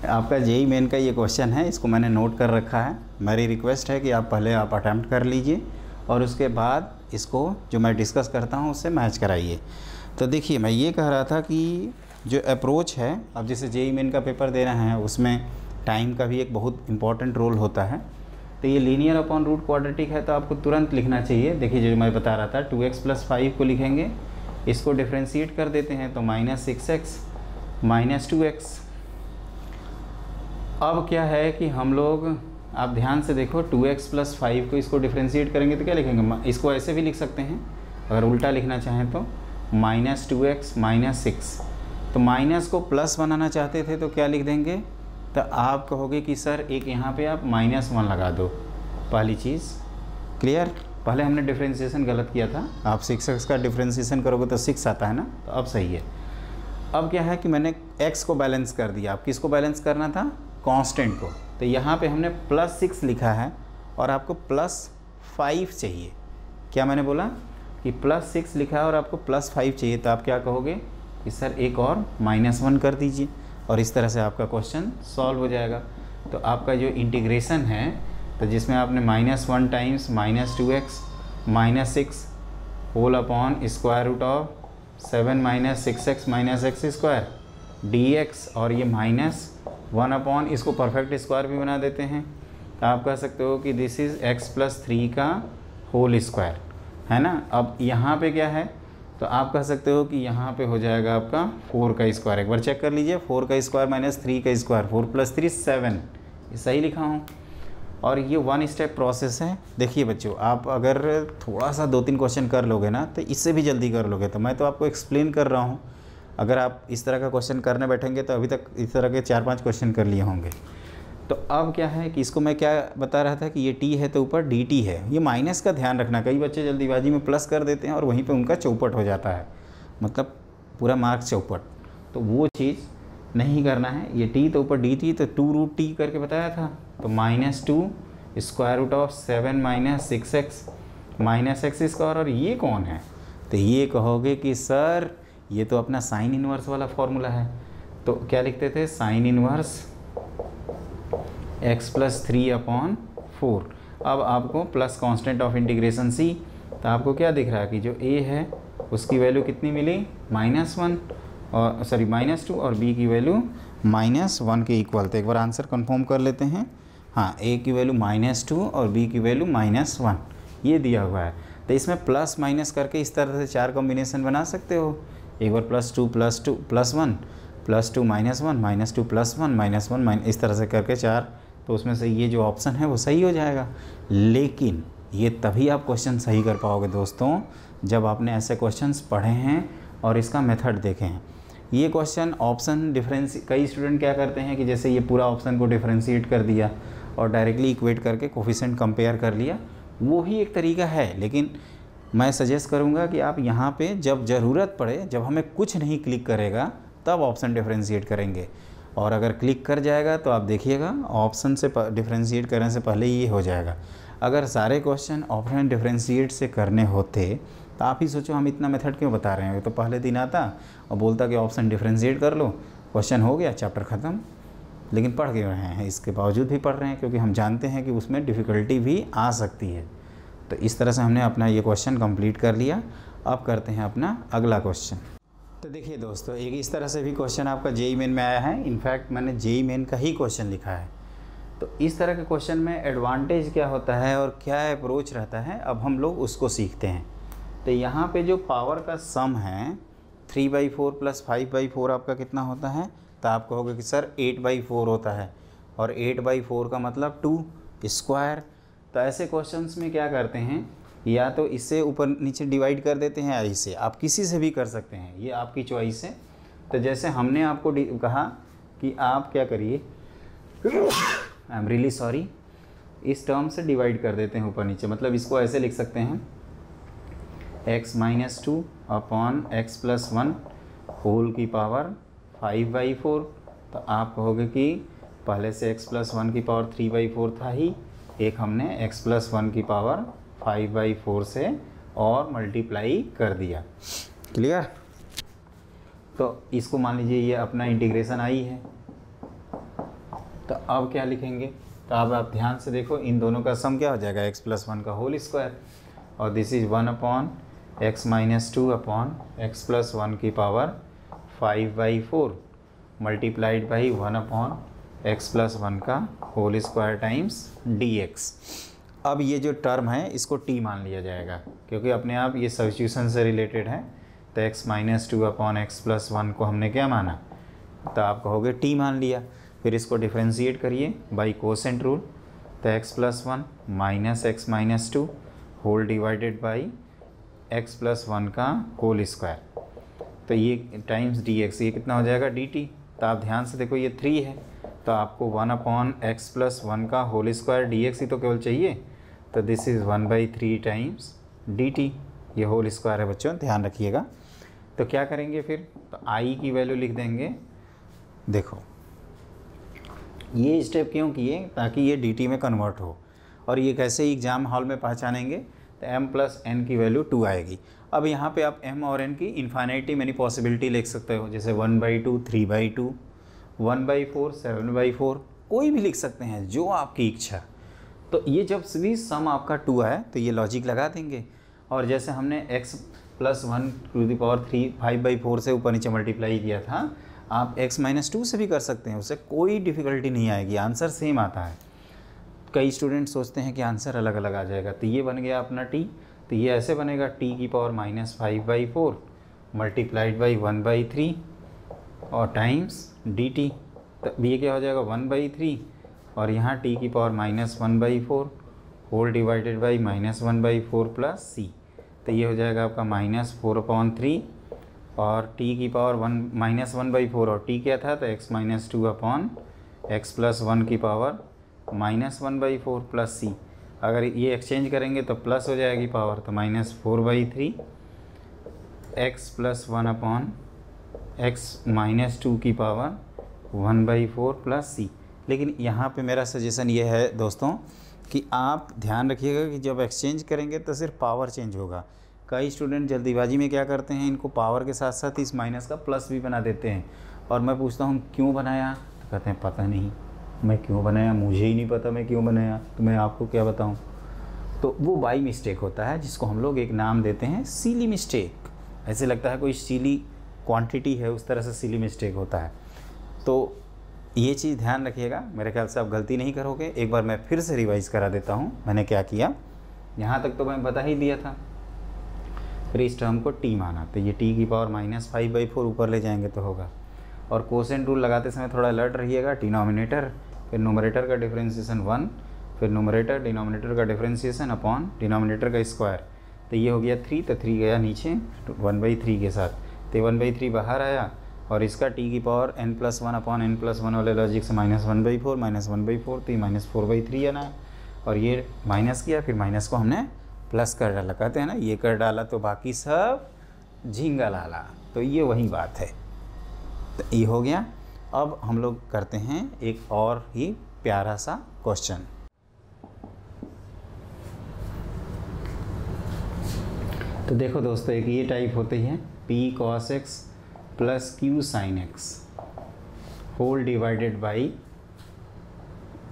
आपका जेई मेन का ये क्वेश्चन है, इसको मैंने नोट कर रखा है। मेरी रिक्वेस्ट है कि आप पहले आप अटैम्प्ट कर लीजिए और उसके बाद इसको जो मैं डिस्कस करता हूँ उससे मैच कराइए। तो देखिए, मैं ये कह रहा था कि जो अप्रोच है, अब जैसे जेई मेन का पेपर दे रहे हैं उसमें टाइम का भी एक बहुत इंपॉर्टेंट रोल होता है। तो ये लीनियर अपॉन रूट क्वाड्रेटिक है तो आपको तुरंत लिखना चाहिए। देखिए जो मैं बता रहा था, 2x + 5 को लिखेंगे, इसको डिफ्रेंशिएट कर देते हैं तो -6x - 2x। अब क्या है कि हम लोग, आप ध्यान से देखो, 2x + 5 को इसको डिफ्रेंशिएट करेंगे तो क्या लिखेंगे, इसको ऐसे भी लिख सकते हैं अगर उल्टा लिखना चाहें तो, -2x - 6। तो माइनस को प्लस बनाना चाहते थे तो क्या लिख देंगे, तो आप कहोगे कि सर एक यहाँ पे आप -1 लगा दो। पहली चीज़ क्लियर, पहले हमने डिफ्रेंशिएशन गलत किया था। आप 6x का डिफ्रेंशिएशन करोगे तो 6 आता है ना, तो अब सही है। अब क्या है कि मैंने x को बैलेंस कर दिया। आप किसको बैलेंस करना था, कांस्टेंट को। तो यहाँ पे हमने +6 लिखा है और आपको +5 चाहिए। क्या मैंने बोला कि +6 लिखा है और आपको +5 चाहिए, तो आप क्या कहोगे कि सर एक और -1 कर दीजिए, और इस तरह से आपका क्वेश्चन सॉल्व हो जाएगा। तो आपका जो इंटीग्रेशन है, तो जिसमें आपने -1 times -2x - 6 whole upon √7 - 6x - x² dx, और ये -1 अपॉन, इसको परफेक्ट स्क्वायर भी बना देते हैं। तो आप कह सकते हो कि दिस इज़ x + 3 का होल स्क्वायर, है ना। अब यहाँ पे क्या है, तो आप कह सकते हो कि यहाँ पे हो जाएगा आपका 4 का स्क्वायर। एक बार चेक कर लीजिए, 4 का स्क्वायर - 3 का स्क्वायर, 4 + 3 7, ये सही लिखा हूँ। और ये 1 स्टेप प्रोसेस है। देखिए बच्चों, आप अगर थोड़ा सा 2-3 क्वेश्चन कर लोगे ना तो इससे भी जल्दी कर लोगे। तो मैं तो आपको एक्सप्लेन कर रहा हूँ, अगर आप इस तरह का क्वेश्चन करने बैठेंगे तो अभी तक इस तरह के 4-5 क्वेश्चन कर लिए होंगे। तो अब क्या है कि इसको मैं क्या बता रहा था कि ये t है तो ऊपर dt है। ये माइनस का ध्यान रखना, कई बच्चे जल्दीबाजी में प्लस कर देते हैं और वहीं पे उनका चौपट हो जाता है, मतलब पूरा मार्क्स चौपट। तो वो चीज़ नहीं करना है। ये t तो ऊपर dt, तो 2√t करके बताया था, तो -2 √7 - 6x - x²। और ये कौन है, तो ये कहोगे कि सर ये तो अपना साइन इनवर्स वाला फॉर्मूला है। तो क्या लिखते थे, साइन इनवर्स x + 3/4। अब आपको plus constant of integration c, तो आपको क्या दिख रहा है कि जो a है उसकी वैल्यू कितनी मिली, -1 और सॉरी -2, और b की वैल्यू -1 के इक्वल। तो एक बार आंसर कंफर्म कर लेते हैं। हाँ, a की वैल्यू -2 और b की वैल्यू -1 ये दिया हुआ है। तो इसमें प्लस माइनस करके इस तरह से 4 कॉम्बिनेशन बना सकते हो। एक बार +2 +2 +1 +2 -1 -2 +1 -1 इस तरह से करके 4, तो उसमें से ये जो ऑप्शन है वो सही हो जाएगा। लेकिन ये तभी आप क्वेश्चन सही कर पाओगे दोस्तों जब आपने ऐसे क्वेश्चंस पढ़े हैं और इसका मेथड देखे हैं। ये क्वेश्चन ऑप्शन डिफरेंस, कई स्टूडेंट क्या करते हैं कि जैसे ये पूरा ऑप्शन को डिफरेंशिएट कर दिया और डायरेक्टली इक्वेट करके कोफिशिएंट कंपेयर कर लिया, वो भी एक तरीका है, लेकिन मैं सजेस्ट करूँगा कि आप यहाँ पे जब ज़रूरत पड़े, जब हमें कुछ नहीं क्लिक करेगा तब ऑप्शन डिफरेंशिएट करेंगे, और अगर क्लिक कर जाएगा तो आप देखिएगा ऑप्शन से डिफरेंशिएट करने से पहले ये हो जाएगा। अगर सारे क्वेश्चन ऑप्शन डिफरेंशिएट से करने होते तो आप ही सोचो हम इतना मेथड क्यों बता रहे हैं। तो पहले दिन आता और बोलता कि ऑप्शन डिफरेंशिएट कर लो, क्वेश्चन हो गया, चैप्टर ख़त्म। लेकिन पढ़ क्यों रहे हैं, इसके बावजूद भी पढ़ रहे हैं क्योंकि हम जानते हैं कि उसमें डिफ़िकल्टी भी आ सकती है। तो इस तरह से हमने अपना ये क्वेश्चन कंप्लीट कर लिया। अब करते हैं अपना अगला क्वेश्चन। तो देखिए दोस्तों, एक इस तरह से भी क्वेश्चन आपका जेईई मेन में आया है। इनफैक्ट मैंने जेईई मेन का ही क्वेश्चन लिखा है। तो इस तरह के क्वेश्चन में एडवांटेज क्या होता है और क्या अप्रोच रहता है, अब हम लोग उसको सीखते हैं। तो यहाँ पे जो पावर का सम है 3/4 + 5/4 आपका कितना होता है, तो आप कहोगे कि सर 8/4 होता है, और 8/4 का मतलब 2 स्क्वायर। तो ऐसे क्वेश्चंस में क्या करते हैं, या तो इससे ऊपर नीचे डिवाइड कर देते हैं, या इसे आप किसी से भी कर सकते हैं, ये आपकी चॉइस है। तो जैसे हमने आपको कहा कि आप क्या करिए, आई एम रियली सॉरी, इस टर्म से डिवाइड कर देते हैं ऊपर नीचे। मतलब इसको ऐसे लिख सकते हैं x - 2 अपॉन x + 1 होल की पावर 5/4। तो आप कहोगे कि पहले से x + 1 की पावर 3/4 था ही, एक हमने x + 1 की पावर 5/4 से और मल्टीप्लाई कर दिया। क्लियर। तो इसको मान लीजिए ये अपना इंटीग्रेशन आई है। तो अब क्या लिखेंगे, तो अब आप ध्यान से देखो, इन दोनों का सम क्या हो जाएगा, x + 1 का होल स्क्वायर, और this is 1 upon x - 2 upon x + 1 की power 5/4 multiplied by 1 upon x + 1 का होल स्क्वायर टाइम्स dx। अब ये जो टर्म है इसको t मान लिया जाएगा, क्योंकि अपने आप ये सब्स्टिट्यूशन से रिलेटेड है। तो x - 2 अपॉन x + 1 को हमने क्या माना, तो आप कहोगे t मान लिया। फिर इसको डिफ्रेंशिएट करिए बाई कोसेंट रूल। तो x + 1 minus x - 2 whole divided by x + 1 का होल स्क्वायर। तो ये टाइम्स dx, ये कितना हो जाएगा dt। तो आप ध्यान से देखो ये 3 है, तो आपको 1 अपॉन x + 1 का होल स्क्वायर dx ही तो केवल चाहिए। तो दिस इज़ 1/3 टाइम्स dt, ये होल स्क्वायर है बच्चों, ध्यान रखिएगा। तो क्या करेंगे फिर, तो i की वैल्यू लिख देंगे। देखो ये स्टेप क्यों किए, ताकि ये dt में कन्वर्ट हो। और ये कैसे एग्ज़ाम हॉल में पहचानेंगे, तो m + n की वैल्यू 2 आएगी। अब यहाँ पे आप m और n की इन्फाइनाइटली मैनी पॉसिबिलिटी लिख सकते हो, जैसे 1/2 3/2 1/4 7/4, कोई भी लिख सकते हैं जो आपकी इच्छा। तो ये जब भी सम आपका 2 आए तो ये लॉजिक लगा देंगे। और जैसे हमने x + 1⁵ 5/4 से ऊपर नीचे मल्टीप्लाई किया था, आप x - 2 से भी कर सकते हैं, उससे कोई डिफ़िकल्टी नहीं आएगी, आंसर सेम आता है। कई स्टूडेंट सोचते हैं कि आंसर अलग अलग आ जाएगा। तो ये बन गया अपना t, तो ये ऐसे बनेगा t⁻⁻5/4 मल्टीप्लाइड बाई 1/3 और टाइम्स dt। तो ये क्या हो जाएगा 1/3, और यहाँ t⁻⁻1/4 whole divided by -1/4 plus c। तो ये हो जाएगा आपका -4/3 और t⁻1 - 1/4, और t क्या था, तो x - 2 अपॉन x + 1 की पावर -1/4 प्लस c। अगर ये एक्सचेंज करेंगे तो प्लस हो जाएगी पावर, तो -4/3 x + 1 अपॉन x - 2 की पावर 1/4 प्लस c। लेकिन यहाँ पे मेरा सजेशन ये है दोस्तों कि आप ध्यान रखिएगा कि जब एक्सचेंज करेंगे तो सिर्फ पावर चेंज होगा। कई स्टूडेंट जल्दीबाजी में क्या करते हैं, इनको पावर के साथ साथ इस माइनस का प्लस भी बना देते हैं। और मैं पूछता हूँ क्यों बनाया, तो कहते हैं पता नहीं मैं क्यों बनाया, मुझे ही नहीं पता मैं क्यों बनाया, तो मैं आपको क्या बताऊँ। तो वो बाई मिस्टेक होता है, जिसको हम लोग एक नाम देते हैं सीली मिस्टेक। ऐसे लगता है कोई सीली क्वांटिटी है, उस तरह से सीली मिस्टेक होता है। तो ये चीज़ ध्यान रखिएगा, मेरे ख्याल से आप गलती नहीं करोगे। एक बार मैं फिर से रिवाइज़ करा देता हूँ मैंने क्या किया। यहाँ तक तो मैं बता ही दिया था। फिर इस टर्म को t माना, तो ये t⁻⁻5/4 ऊपर ले जाएंगे तो होगा। और कोसेंट रूल लगाते समय थोड़ा अलर्ट रहिएगा। डिनोमिनेटर, फिर नोमरेटर का डिफरेंशिएशन 1, फिर नोमरेटर डिनोमिनेटर का डिफरेंशिएशन अपॉन डिनोमिनेटर का स्क्वायर। तो ये हो गया 3, तो 3 गया नीचे 1/3 के साथ, तो 1/3 बाहर आया। और इसका t⁻n + 1 अपॉन n + 1 वाले लॉजिक से -1/4 -1/4, तो -4/3 आना है। और ये माइनस किया, फिर माइनस को हमने प्लस कर डाला, कहते हैं ना ये कर डाला तो बाकी सब झींगा लाला, तो ये वही बात है। तो ये हो गया। अब हम लोग करते हैं एक और ही प्यारा सा क्वेश्चन। तो देखो दोस्तों, एक ये टाइप होती है p cos x plus q sin x whole divided by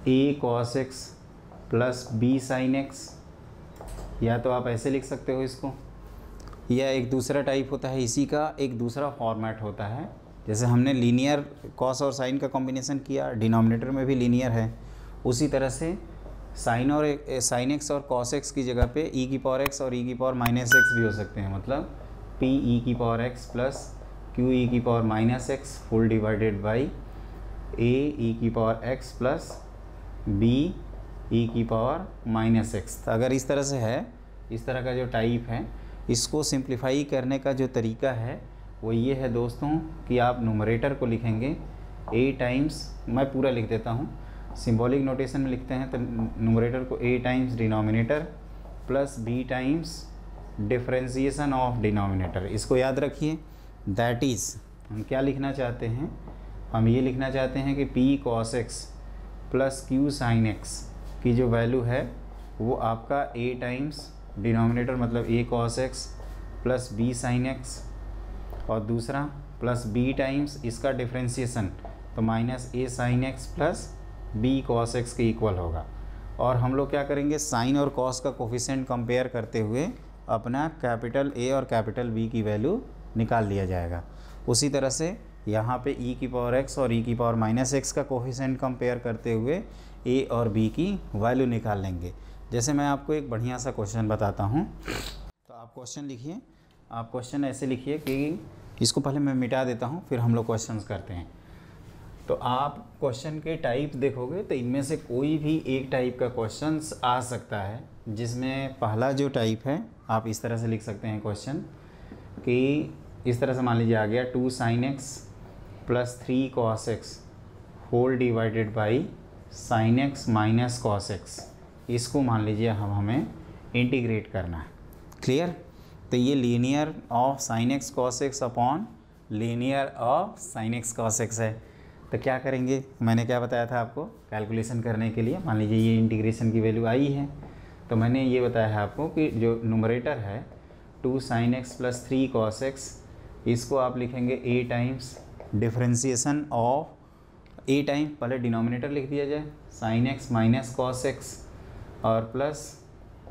a cos x plus b sin x, या तो आप ऐसे लिख सकते हो इसको, या एक दूसरा टाइप होता है इसी का, एक दूसरा फॉर्मेट होता है। जैसे हमने लीनियर कॉस और साइन का कॉम्बिनेशन किया, डिनोमिनेटर में भी लीनियर है, उसी तरह से साइन और साइन एक्स और कॉस एक्स की जगह पे ई की पावर एक्स और ई की पावर माइनस एक्स भी हो सकते हैं। मतलब पी ई की power X plus Q E की power minus X full divided by A E की power X plus B E की पावर माइनस एक्स। अगर इस तरह से है, इस तरह का जो टाइप है, इसको सिंप्लीफाई करने का जो तरीका है वो ये है दोस्तों कि आप न्यूमरेटर को लिखेंगे a टाइम्स, मैं पूरा लिख देता हूँ, सिंबॉलिक नोटेशन में लिखते हैं तो न्यूमरेटर को a times denominator plus b times differentiation of denominator. इसको याद रखिए। दैट इज़, हम क्या लिखना चाहते हैं, हम ये लिखना चाहते हैं कि p cos x plus q sin x की जो वैल्यू है वो आपका a टाइम्स डिनोमिनेटर मतलब a cos x plus b sin x, और दूसरा प्लस b टाइम्स इसका डिफरेंशिएशन तो minus a sin x plus b cos x के इक्वल होगा। और हम लोग क्या करेंगे, साइन और कॉस का कोफिशिएंट कंपेयर करते हुए अपना कैपिटल A और कैपिटल B की वैल्यू निकाल लिया जाएगा। उसी तरह से यहाँ पे e की पावर x और e की पावर माइनस एक्स का कोफिशिएंट कंपेयर करते हुए a और b की वैल्यू निकाल लेंगे। जैसे मैं आपको एक बढ़िया सा क्वेश्चन बताता हूँ, तो आप क्वेश्चन लिखिए। आप क्वेश्चन ऐसे लिखिए कि इसको पहले मैं मिटा देता हूँ, फिर हम लोग क्वेश्चंस करते हैं। तो आप क्वेश्चन के टाइप देखोगे तो इनमें से कोई भी एक टाइप का क्वेश्चंस आ सकता है, जिसमें पहला जो टाइप है आप इस तरह से लिख सकते हैं क्वेश्चन कि इस तरह से मान लीजिए आ गया 2 sin x plus 3 cos x whole divided by sin x minus cos x। इसको मान लीजिए हमें इंटीग्रेट करना है। क्लियर? तो ये linear of sin x cos x upon linear of sin x cos x है। तो क्या करेंगे, मैंने क्या बताया था आपको कैलकुलेशन करने के लिए, मान लीजिए ये इंटीग्रेशन की वैल्यू आई है, तो मैंने ये बताया है आपको कि जो न्यूमरेटर है 2 sin x plus 3 cos x, इसको आप लिखेंगे a times differentiation of a time, पहले डिनोमिनेटर लिख दिया जाए sin x minus cos x, और plus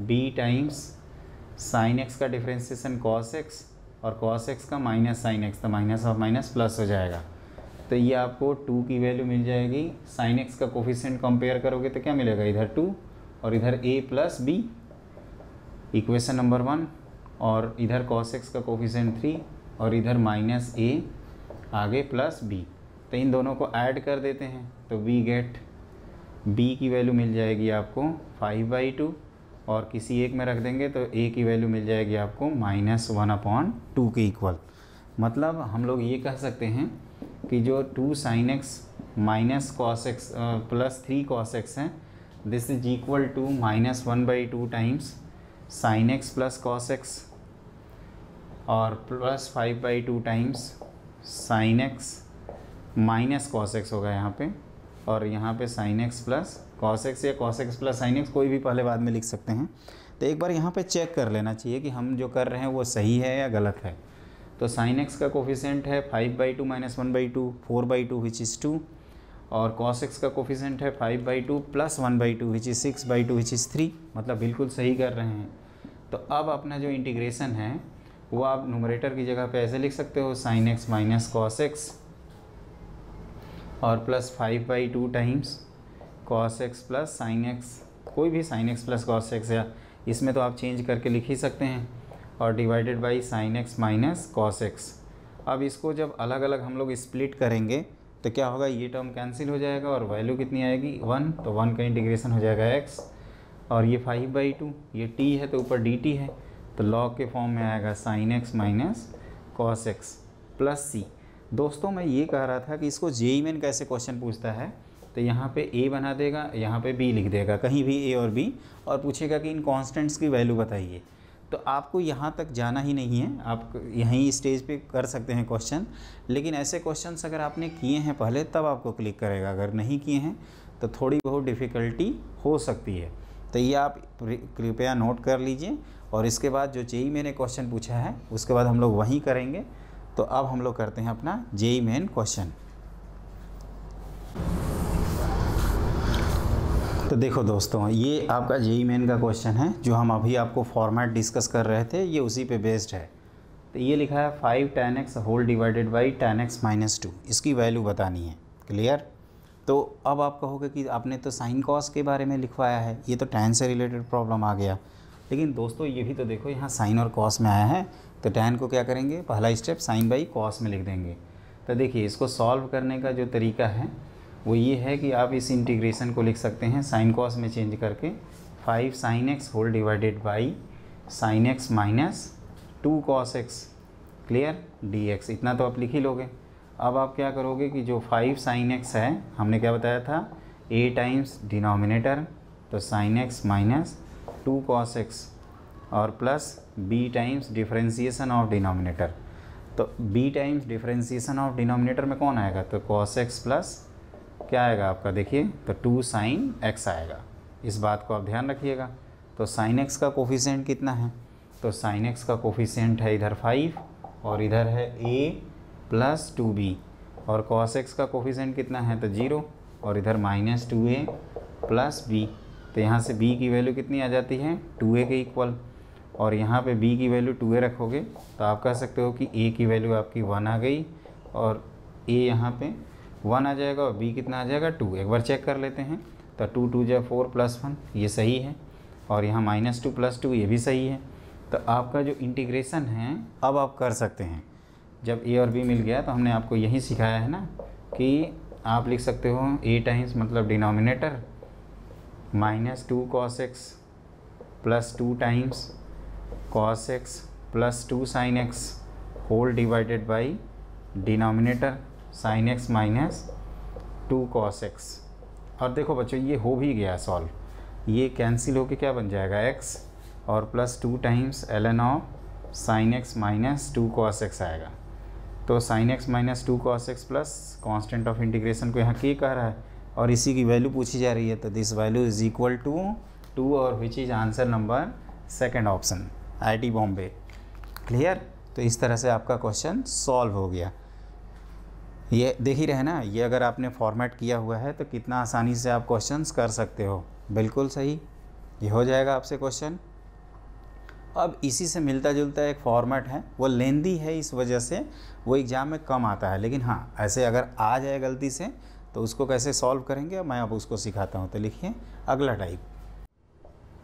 b times sin x का डिफरेंशिएशन cos x और cos x का माइनस sin x, तो माइनस और माइनस प्लस हो जाएगा। तो ये आपको 2 की वैल्यू मिल जाएगी। sin x का कोफिशिएंट कंपेयर करोगे तो क्या मिलेगा, इधर 2 और इधर a plus b, equation number 1, और इधर cos x का कोफिशिएंट 3 और इधर माइनस a आगे प्लस b। तो इन दोनों को ऐड कर देते हैं तो वी गेट b की वैल्यू मिल जाएगी आपको 5/2, और किसी एक में रख देंगे तो a की वैल्यू मिल जाएगी आपको -1/2 के इक्वल। मतलब हम लोग ये कह सकते हैं कि जो 2 sin x minus cos x plus 3 cos x है, this is equal to -1/2 times sin x plus cos x और plus 5/2 times sin x minus cos x होगा यहाँ पे, और यहाँ पे sin x plus cos x या cos x plus sin x, कोई भी पहले बाद में लिख सकते हैं। तो एक बार यहाँ पे चेक कर लेना चाहिए कि हम जो कर रहे हैं वो सही है या गलत है। तो sin x का कोफिशिएंट है 5/2 माइनस 1/2 4/2 विच इज़ 2, और cos x का कोफिशिएंट है 5/2 plus 1/2 which is 6/2 which is 3, मतलब बिल्कुल सही कर रहे हैं। तो अब अपना जो इंटीग्रेशन है वो आप न्यूमरेटर की जगह पे ऐसे लिख सकते हो sin x minus cos x और plus 5/2 times cos x plus sin x, कोई भी sin x plus cos x, या इसमें तो आप चेंज करके लिख ही सकते हैं, और divided by sin x minus cos x। अब इसको जब अलग अलग हम लोग स्प्लिट करेंगे तो क्या होगा, ये टर्म कैंसिल हो जाएगा और वैल्यू कितनी आएगी 1, तो 1 का इंटीग्रेशन हो जाएगा x, और ये 5/2, ये t है तो ऊपर dt है, तो log के फॉर्म में आएगा sin x minus cos x plus c। दोस्तों मैं ये कह रहा था कि इसको जेईई मेन कैसे क्वेश्चन पूछता है, तो यहाँ पे ए बना देगा, यहाँ पे बी लिख देगा, कहीं भी ए और बी, और पूछेगा कि इन कांस्टेंट्स की वैल्यू बताइए। तो आपको यहाँ तक जाना ही नहीं है, आप यहीं स्टेज पे कर सकते हैं क्वेश्चन, लेकिन ऐसे क्वेश्चंस अगर आपने किए हैं पहले तब आपको क्लिक करेगा, अगर नहीं किए हैं तो थोड़ी बहुत डिफ़िकल्टी हो सकती है। तो ये आप कृपया नोट कर लीजिए, और इसके बाद जो जेई मैंने क्वेश्चन पूछा है उसके बाद हम लोग वहीं करेंगे। तो अब हम लोग करते हैं अपना जेई मेन क्वेश्चन। तो देखो दोस्तों, ये आपका जेई मेन का क्वेश्चन है, जो हम अभी आपको फॉर्मेट डिस्कस कर रहे थे, ये उसी पे बेस्ड है। तो ये लिखा है 5 tan x whole divided by tan x minus 2, इसकी वैल्यू बतानी है। क्लियर? तो अब आप कहोगे कि आपने तो साइन कॉस के बारे में लिखवाया है, ये तो tan से रिलेटेड प्रॉब्लम आ गया। लेकिन दोस्तों ये भी तो देखो, यहाँ साइन और कॉस में आया है, तो tan को क्या करेंगे, पहला स्टेप साइन बाई कॉस में लिख देंगे। तो देखिए, इसको सॉल्व करने का जो तरीका है वो ये है कि आप इस इंटीग्रेशन को लिख सकते हैं साइन कॉस में चेंज करके, 5 sin x whole divided by sin x minus 2 cos x, clear, dx, इतना तो आप लिख ही लोगे। अब आप क्या करोगे कि जो 5 sin x है, हमने क्या बताया था, a टाइम्स डिनोमिनेटर, तो sin x minus 2 cos x, और plus b times differentiation of denominator. तो b times differentiation of denominator में कौन आएगा, तो cos x प्लस क्या आएगा आपका, देखिए, तो 2 sin x आएगा। इस बात को आप ध्यान रखिएगा। तो sin x का कोफिशिएंट कितना है, तो sin x का कोफिशिएंट है इधर 5 और इधर है a प्लस 2b, और cos x का कोफिशिएंट कितना है, तो 0 और इधर माइनस 2a प्लस b। तो यहाँ से b की वैल्यू कितनी आ जाती है, 2a के इक्वल, और यहाँ पे b की वैल्यू 2a रखोगे तो आप कह सकते हो कि a की वैल्यू आपकी 1 आ गई, और a यहाँ पे 1 आ जाएगा, और b कितना आ जाएगा, 2। एक बार चेक कर लेते हैं। तो 2 2 जा 4 प्लस 1, ये सही है, और यहाँ माइनस 2 प्लस 2, ये भी सही है। तो आपका जो इंटीग्रेशन है अब आप कर सकते हैं। जब a और b मिल गया तो हमने आपको यही सिखाया है ना कि आप लिख सकते हो a टाइम्स मतलब denominator minus 2 cos x plus 2 times cos x plus 2 sin x whole divided by denominator sin x minus 2 cos x। और देखो बच्चों, ये हो भी गया सॉल्व, ये कैंसिल होके क्या बन जाएगा, x, और plus 2 times ln of sin x minus 2 cos x आएगा। तो sin x minus 2 cos x plus constant of integration को यहाँ k कह रहा है, और इसी की वैल्यू पूछी जा रही है। तो this value is equal to 2, और which is answer number second option, IIT Bombay. Clear? तो इस तरह से आपका क्वेश्चन सॉल्व हो गया। ये देख ही रहे ना, ये अगर आपने फॉर्मेट किया हुआ है तो कितना आसानी से आप क्वेश्चंस कर सकते हो। बिल्कुल सही, ये हो जाएगा आपसे क्वेश्चन। अब इसी से मिलता जुलता एक फॉर्मेट है, वो लेंदी है, इस वजह से वो एग्ज़ाम में कम आता है, लेकिन हाँ ऐसे अगर आ जाए गलती से तो उसको कैसे सॉल्व करेंगे मैं अब उसको सिखाता हूँ। तो लिखिए अगला टाइप।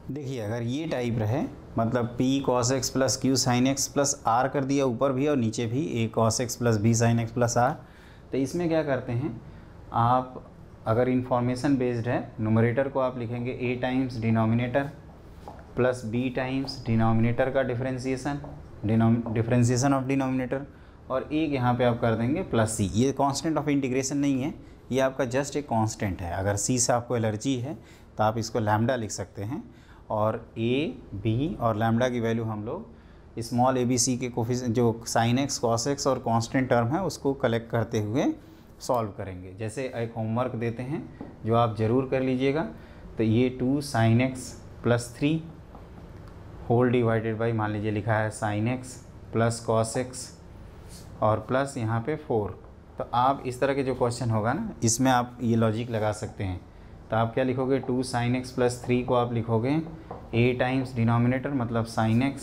देखिए, अगर ये टाइप रहे, मतलब p cos x plus q sin x plus r कर दिया ऊपर भी और नीचे भी a cos x plus b sin x plus r, तो इसमें क्या करते हैं आप, अगर इंफॉर्मेशन बेस्ड है, न्यूमरेटर को आप लिखेंगे a times denominator plus b times denominator का डिफ्रेंसीसन ऑफ डिनोमिनेटर, और एक यहाँ पे आप कर देंगे प्लस c। ये कांस्टेंट ऑफ इंटीग्रेशन नहीं है, ये आपका जस्ट एक कांस्टेंट है। अगर c से आपको एलर्जी है तो आप इसको लैम्डा लिख सकते हैं, और a b और लैम्डा की वैल्यू हम लोग स्मॉल abc के कोफिशिएंट जो sin x cos x और कांस्टेंट टर्म है उसको कलेक्ट करते हुए सॉल्व करेंगे। जैसे एक होमवर्क देते हैं जो आप ज़रूर कर लीजिएगा। तो ये 2 sin x plus 3 whole divided by, मान लीजिए लिखा है sin x plus cos x और प्लस यहाँ पे 4। तो आप इस तरह के जो क्वेश्चन होगा ना, इसमें आप ये लॉजिक लगा सकते हैं। तो आप क्या लिखोगे, 2 sin x प्लस 3 को आप लिखोगे a टाइम्स डिनोमिनेटर मतलब sin x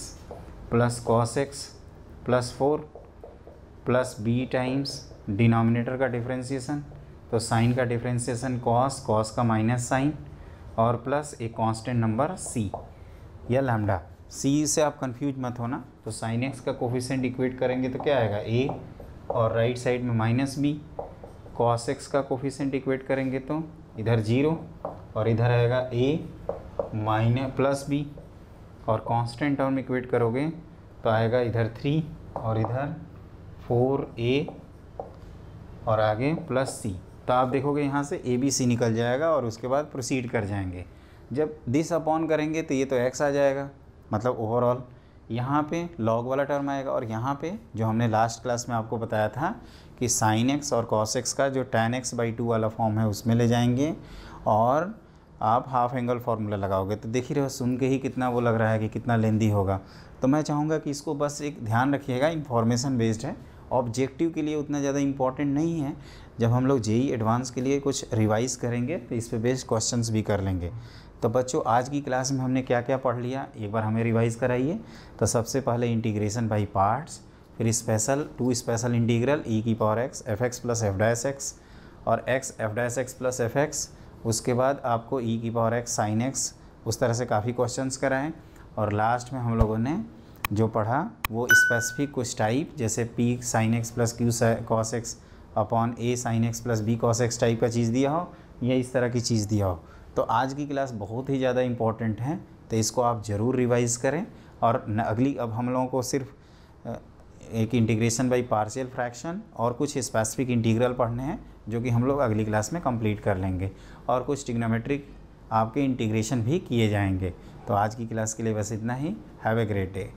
plus cos x plus 4 plus b times denominator का डिफ्रेंसीसन, तो साइन का डिफ्रेंसीसन cos का माइनस साइन, और प्लस एक कांस्टेंट नंबर c या लैम्डा। c से आप कंफ्यूज मत होना। तो sin x का कोफिशिएंट इक्वेट करेंगे तो क्या आएगा, a, और राइट साइड में माइनस b। cos x का कोफिशिएंट इक्वेट करेंगे तो इधर 0 और इधर आएगा a माइनस प्लस b, और कांस्टेंट टर्म इक्वेट करोगे तो आएगा इधर 3 और इधर 4a और आगे प्लस c। तो आप देखोगे यहाँ से ABC निकल जाएगा और उसके बाद प्रोसीड कर जाएंगे। जब दिस अपॉन करेंगे तो ये तो x आ जाएगा, मतलब ओवरऑल यहाँ पे लॉग वाला टर्म आएगा, और यहाँ पे जो हमने लास्ट क्लास में आपको बताया था कि साइन x और कॉस x का जो tan x/2 वाला फॉर्म है उसमें ले जाएंगे, और आप हाफ एंगल फार्मूला लगाओगे। तो देख ही रहे हो, सुन के ही कितना वो लग रहा है कि कितना लेंदी होगा। तो मैं चाहूँगा कि इसको बस एक ध्यान रखिएगा, इंफॉर्मेशन बेस्ड है, ऑब्जेक्टिव के लिए उतना ज़्यादा इंपॉर्टेंट नहीं है। जब हम लोग जेई एडवांस के लिए कुछ रिवाइज़ करेंगे तो इस पे बेस्ड क्वेश्चंस भी कर लेंगे। तो बच्चों आज की क्लास में हमने क्या क्या पढ़ लिया, एक बार हमें रिवाइज़ कराइए। तो सबसे पहले इंटीग्रेशन बाई पार्ट्स, फिर two special integral e⁻x fx plus f'(x) और x f'(x) प्लस fx। उसके बाद आपको e⁻x sin x, उस तरह से काफ़ी क्वेश्चंस कराएं। और लास्ट में हम लोगों ने जो पढ़ा वो स्पेसिफिक कुछ टाइप, जैसे p sin x plus q cos x upon a sin x plus b cos x type का चीज़ दिया हो, या इस तरह की चीज़ दिया हो। तो आज की क्लास बहुत ही ज़्यादा इम्पॉर्टेंट है, तो इसको आप ज़रूर रिवाइज़ करें। और अगली अब हम लोगों को सिर्फ एक इंटीग्रेशन बाई पार्शियल फ्रैक्शन और कुछ स्पेसिफिक इंटीग्रल पढ़ने हैं, जो कि हम लोग अगली क्लास में कंप्लीट कर लेंगे, और कुछ ट्रिग्नोमेट्रिक आपके इंटीग्रेशन भी किए जाएंगे। तो आज की क्लास के लिए बस इतना ही। Have a great day.